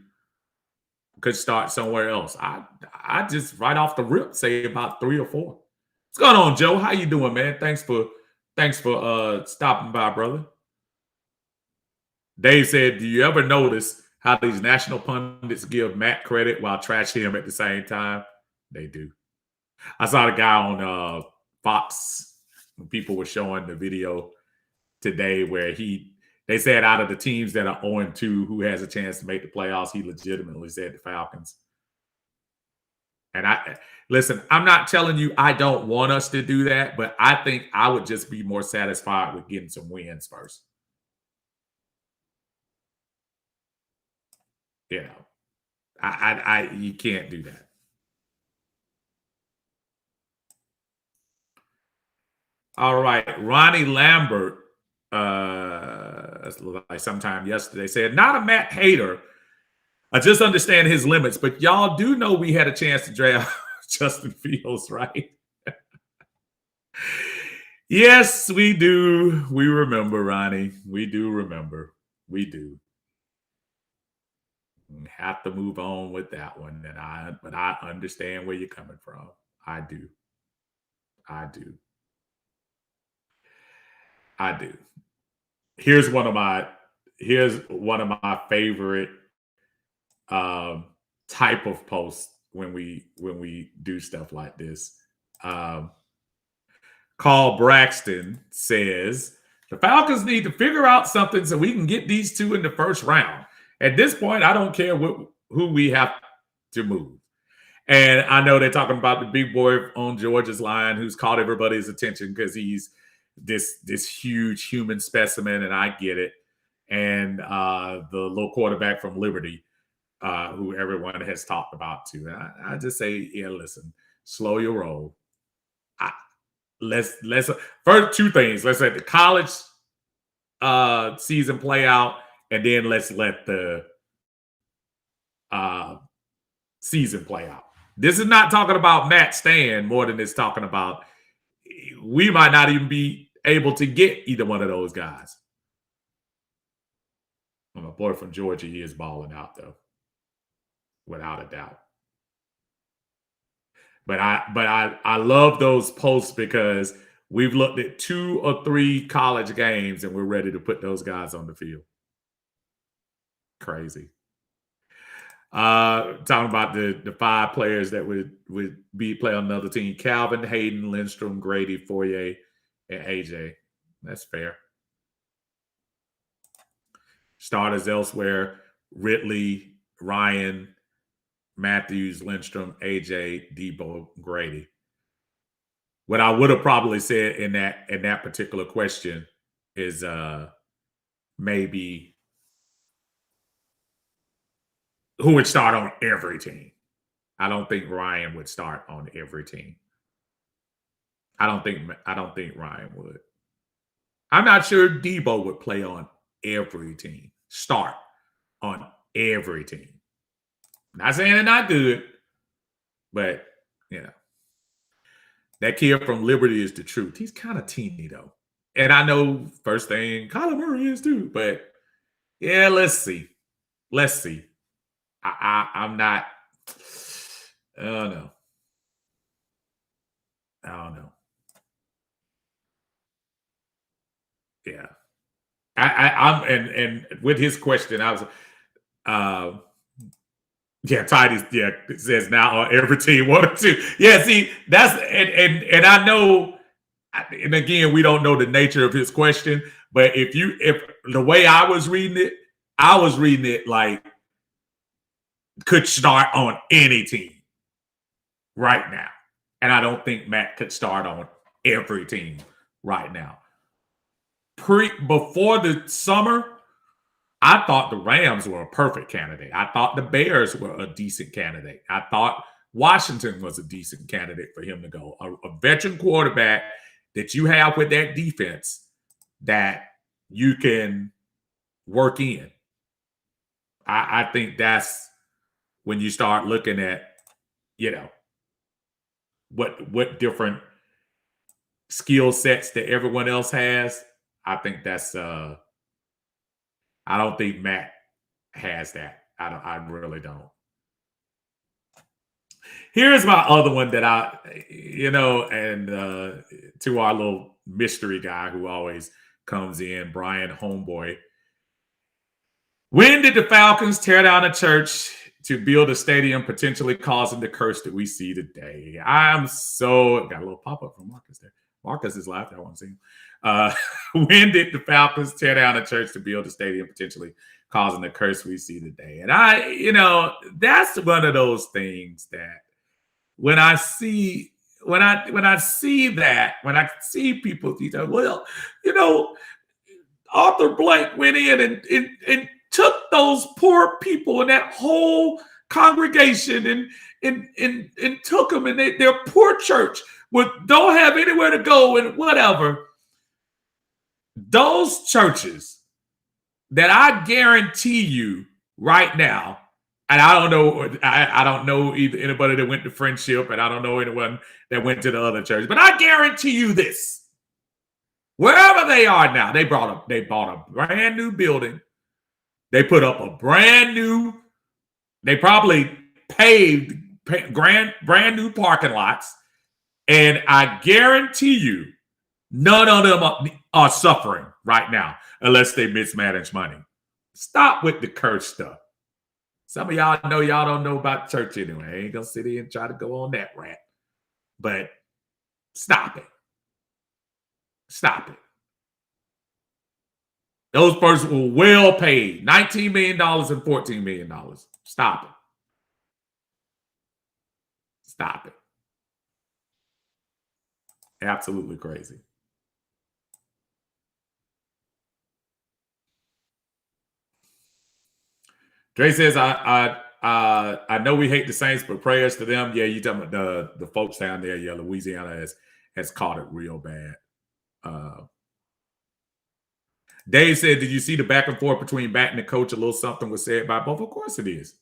could start somewhere else? I just right off the rip say about 3 or 4. What's going on, Joe? How you doing, man? Thanks for stopping by, brother. Dave said, "Do you ever notice how these national pundits give Matt credit while trashing him at the same time?" They do. I saw the guy on Fox when people were showing the video today where they said out of the teams that are 0-2 who has a chance to make the playoffs, he legitimately said the Falcons. And listen, I'm not telling you I don't want us to do that, but I think I would just be more satisfied with getting some wins first. You know, you can't do that. All right, Ronnie Lambert, like sometime yesterday said, "Not a Matt hater. I just understand his limits, but y'all do know we had a chance to draft Justin Fields, right?" Yes, we do. We remember, Ronnie. We do remember. We do. Have to move on with that one. But I understand where you're coming from. I do. I do. I do. Here's one of my favorite type of posts when we do stuff like this. Carl Braxton says the Falcons need to figure out something so we can get these two in the first round. At this point, I don't care who we have to move. And I know they're talking about the big boy on Georgia's line who's caught everybody's attention because he's this huge human specimen, and I get it. And the little quarterback from Liberty, who everyone has talked about too. And I just say, yeah, listen, slow your roll. Let's first 2 things. Let's let the college season play out, and then let's let the season play out. This is not talking about Matt Stan more than it's talking about we might not even be able to get either one of those guys. My boy from Georgia, he is balling out though, without a doubt. But I love those posts because we've looked at 2 or 3 college games and we're ready to put those guys on the field. Crazy. Talking about the 5 players that would play on another team: Calvin, Hayden, Lindstrom, Grady, Fourier, and AJ. That's fair. Starters elsewhere: Ridley, Ryan, Matthews, Lindstrom, AJ, Debo, Grady. What I would have probably said in that particular question is maybe who would start on every team. I don't think Ryan would start on every team. I don't think Ryan would. I'm not sure Debo would play on every team. Start on every team. Not saying they're not good, but you know. That kid from Liberty is the truth. He's kind of teeny though. And I know first thing, Kyler Murray is too, but yeah, let's see. Let's see. I'm not. I don't know. I don't know. Yeah. I'm and with his question, I was yeah, Titus, yeah, it says now on every team 1 or 2. Yeah, see, that's and I know, and again, we don't know the nature of his question, but if the way I was reading it like could start on any team right now. And I don't think Matt could start on every team right now. Before the summer, I thought the Rams were a perfect candidate. I thought the Bears were a decent candidate. I thought Washington was a decent candidate for him to go. A veteran quarterback that you have with that defense that you can work in. I think that's when you start looking at, what different skill sets that everyone else has. I think that's I don't think Matt has that. I really don't. Here's my other one that and to our little mystery guy who always comes in, Brian Homeboy. When did the Falcons tear down a church to build a stadium, potentially causing the curse that we see today? Got a little pop up from Marcus there. Marcus is live. I want to see him. When did the Falcons tear down a church to build a stadium, potentially causing the curse we see today? And that's one of those things that when I see people, well, Arthur Blank went in and took those poor people and that whole congregation and took them, and their poor church don't have anywhere to go and whatever. Those churches that I guarantee you right now, and I don't know either anybody that went to Friendship, and I don't know anyone that went to the other church, but I guarantee you this: wherever they are now, they bought a brand new building. They put up a brand new. They probably paved brand new parking lots, and I guarantee you, none of them are suffering right now unless they mismanage money. Stop with the curse stuff. Some of y'all know y'all don't know about church anyway. I ain't gonna sit here and try to go on that rant, but stop it. Stop it. Those persons were well paid, $19 million and $14 million. Stop it. Stop it. Absolutely crazy. Dre says, I know we hate the Saints, but prayers to them. Yeah, you talking about the folks down there. Yeah, Louisiana has caught it real bad. Dave said, did you see the back and forth between Matt and the coach? A little something was said by both. Of course it is.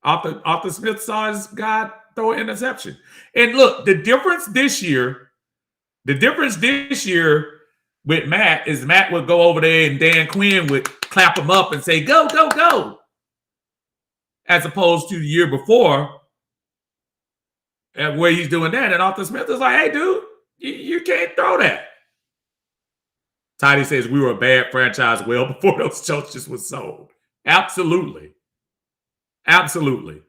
Arthur Smith saw his guy throw an interception. And look, the difference this year with Matt is Matt would go over there and Dan Quinn would clap him up and say, go, go, go. As opposed to the year before, where he's doing that. And Arthur Smith is like, hey, dude, you can't throw that. Tidy says we were a bad franchise well before those churches were sold. Absolutely. Absolutely.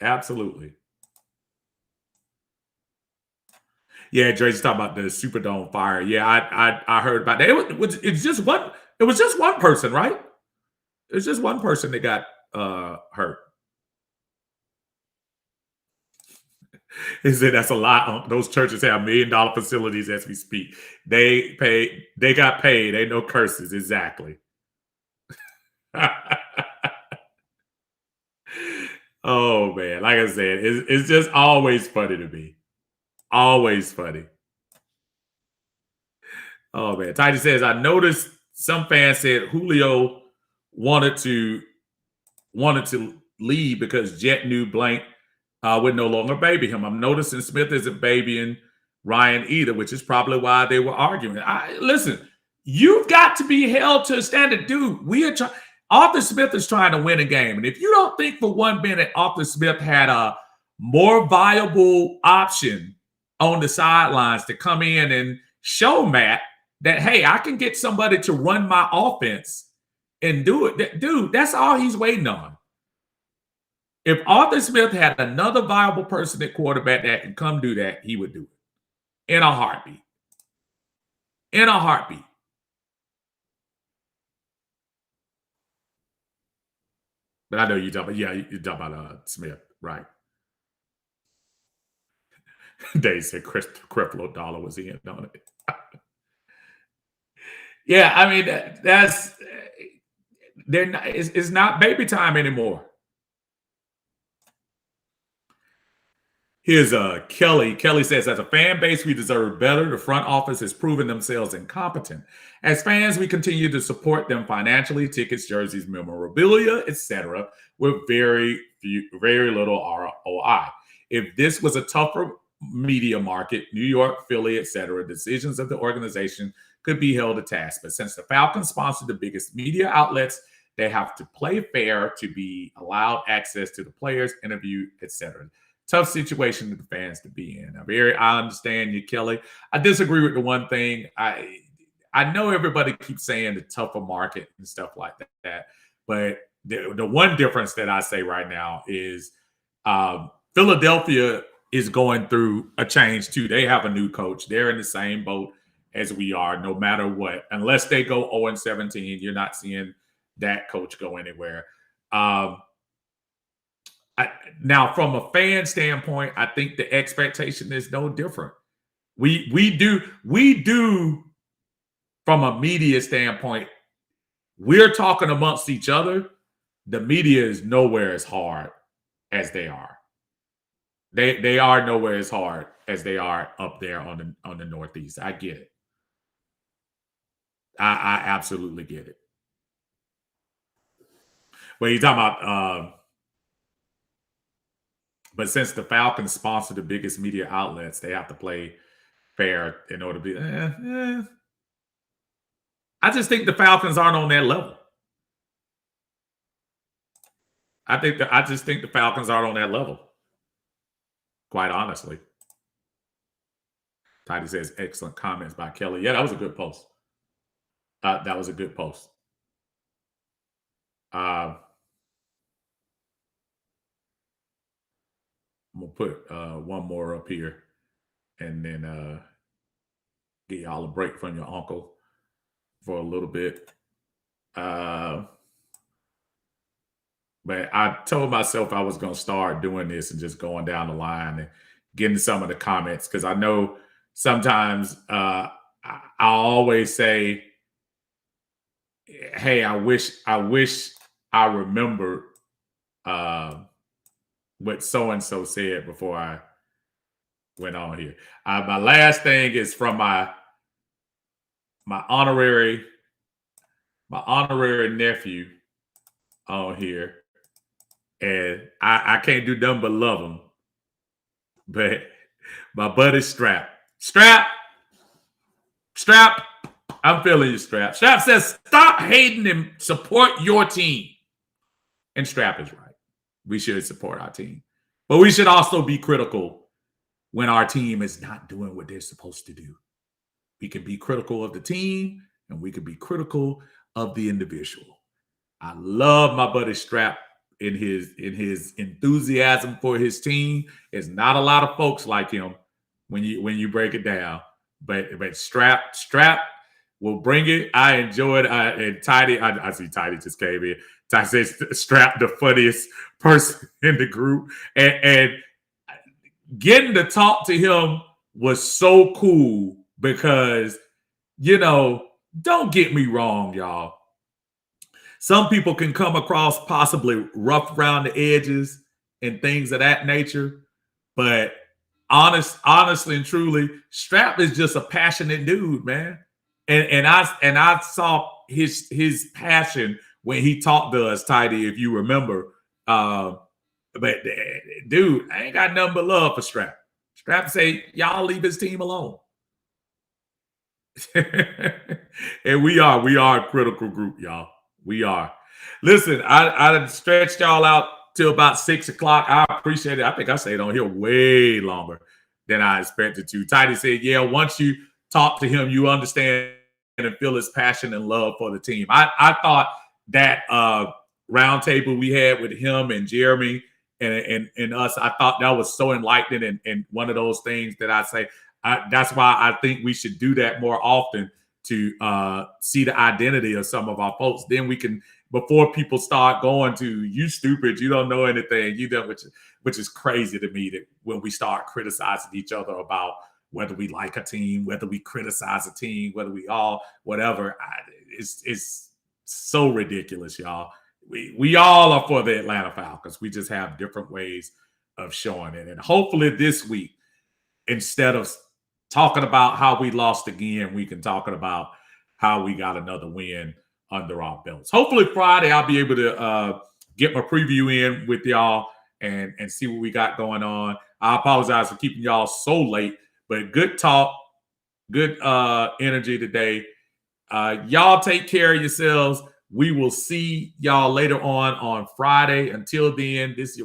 Absolutely. Yeah, Dre's talking about the Superdome fire. Yeah, I heard about that. It was just one person, right? It was just one person that got hurt. He said that's a lot. Those churches have $1 million facilities as we speak. They got paid. Ain't no curses. Exactly. Oh man, like I said, it's just always funny to me. Always funny. Oh man, Tidy says I noticed some fans said Julio wanted to leave because Jet knew Blank would no longer baby him. I'm noticing Smith isn't babying Ryan either, which is probably why they were arguing. Listen, you've got to be held to a standard, dude. Arthur Smith is trying to win a game, and if you don't think for 1 minute Arthur Smith had a more viable option on the sidelines to come in and show Matt that, hey, I can get somebody to run my offense and do it. Dude, that's all he's waiting on. If Arthur Smith had another viable person at quarterback that can come do that, he would do it in a heartbeat. In a heartbeat. But I know you're talking about Smith, right? Dave said Creflo Dollar was in on it. Yeah, I mean it's not baby time anymore. Here's Kelly. Kelly says, as a fan base, we deserve better. The front office has proven themselves incompetent. As fans, we continue to support them financially, tickets, jerseys, memorabilia, etc., with very little ROI. If this was a tougher media market, New York, Philly, etc., decisions of the organization could be held to task. But since the Falcons sponsor the biggest media outlets, they have to play fair to be allowed access to the players, interview, etc. Tough situation for the fans to be in. I understand you, Kelly. I disagree with the one thing. I know everybody keeps saying the tougher market and stuff like that, but the one difference that I say right now is Philadelphia is going through a change too. They have a new coach. They're in the same boat as we are, no matter what. Unless they go 0-17, you're not seeing that coach go anywhere. Now, from a fan standpoint, I think the expectation is no different. We do from a media standpoint, we're talking amongst each other. The media is nowhere as hard as they are. They are nowhere as hard as they are up there on the Northeast. I get it. I absolutely get it. But you're talking about but since the Falcons sponsor the biggest media outlets, they have to play fair in order to be. I just think the Falcons aren't on that level. I just think the Falcons aren't on that level. Quite honestly. Tidy says, excellent comments by Kelly. Yeah, that was a good post. That was a good post. I'm going to put one more up here and then get y'all a break from your uncle for a little bit. But I told myself I was going to start doing this and just going down the line and getting some of the comments, because I know sometimes I always say, hey, I wish I remembered what so-and-so said before I went on here. My last thing is from my honorary nephew on here. And I can't do nothing but love him. But my buddy Strap, I'm feeling you, Strap. Strap says, stop hating and support your team. And Strap is right. We should support our team. But we should also be critical when our team is not doing what they're supposed to do. We can be critical of the team, and we can be critical of the individual. I love my buddy Strap in his enthusiasm for his team. There's not a lot of folks like him when you break it down. But Strap will bring it. I enjoyed it. And Tidy, I see Tidy just came in. Tidy says Strap the funniest person in the group. And getting to talk to him was so cool because, don't get me wrong, y'all. Some people can come across possibly rough around the edges and things of that nature. But honestly and truly, Strap is just a passionate dude, man. And I saw his passion when he talked to us, Tidy, if you remember. But dude, I ain't got nothing but love for Strap. Strap say, y'all leave his team alone. And we are a critical group, y'all. We are. Listen, I stretched y'all out till about 6 o'clock. I appreciate it. I think I stayed on here way longer than I expected to. Tidy said, yeah, once you talk to him, you understand and feel his passion and love for the team. I thought that roundtable we had with him and Jeremy and us, I thought that was so enlightening and one of those things that I say, that's why I think we should do that more often to see the identity of some of our folks. Then we can, before people start going to, you stupid, you don't know anything, which is crazy to me, that when we start criticizing each other about whether we like a team, whether we criticize a team, whether we all, whatever, it's so ridiculous, y'all. We all are for the Atlanta Falcons. We just have different ways of showing it. And hopefully this week, instead of talking about how we lost again, we can talk about how we got another win under our belts. Hopefully Friday I'll be able to get my preview in with y'all and see what we got going on. I apologize for keeping y'all so late, but good talk, good energy today. Y'all take care of yourselves. We will see y'all later on Friday. Until then, this is your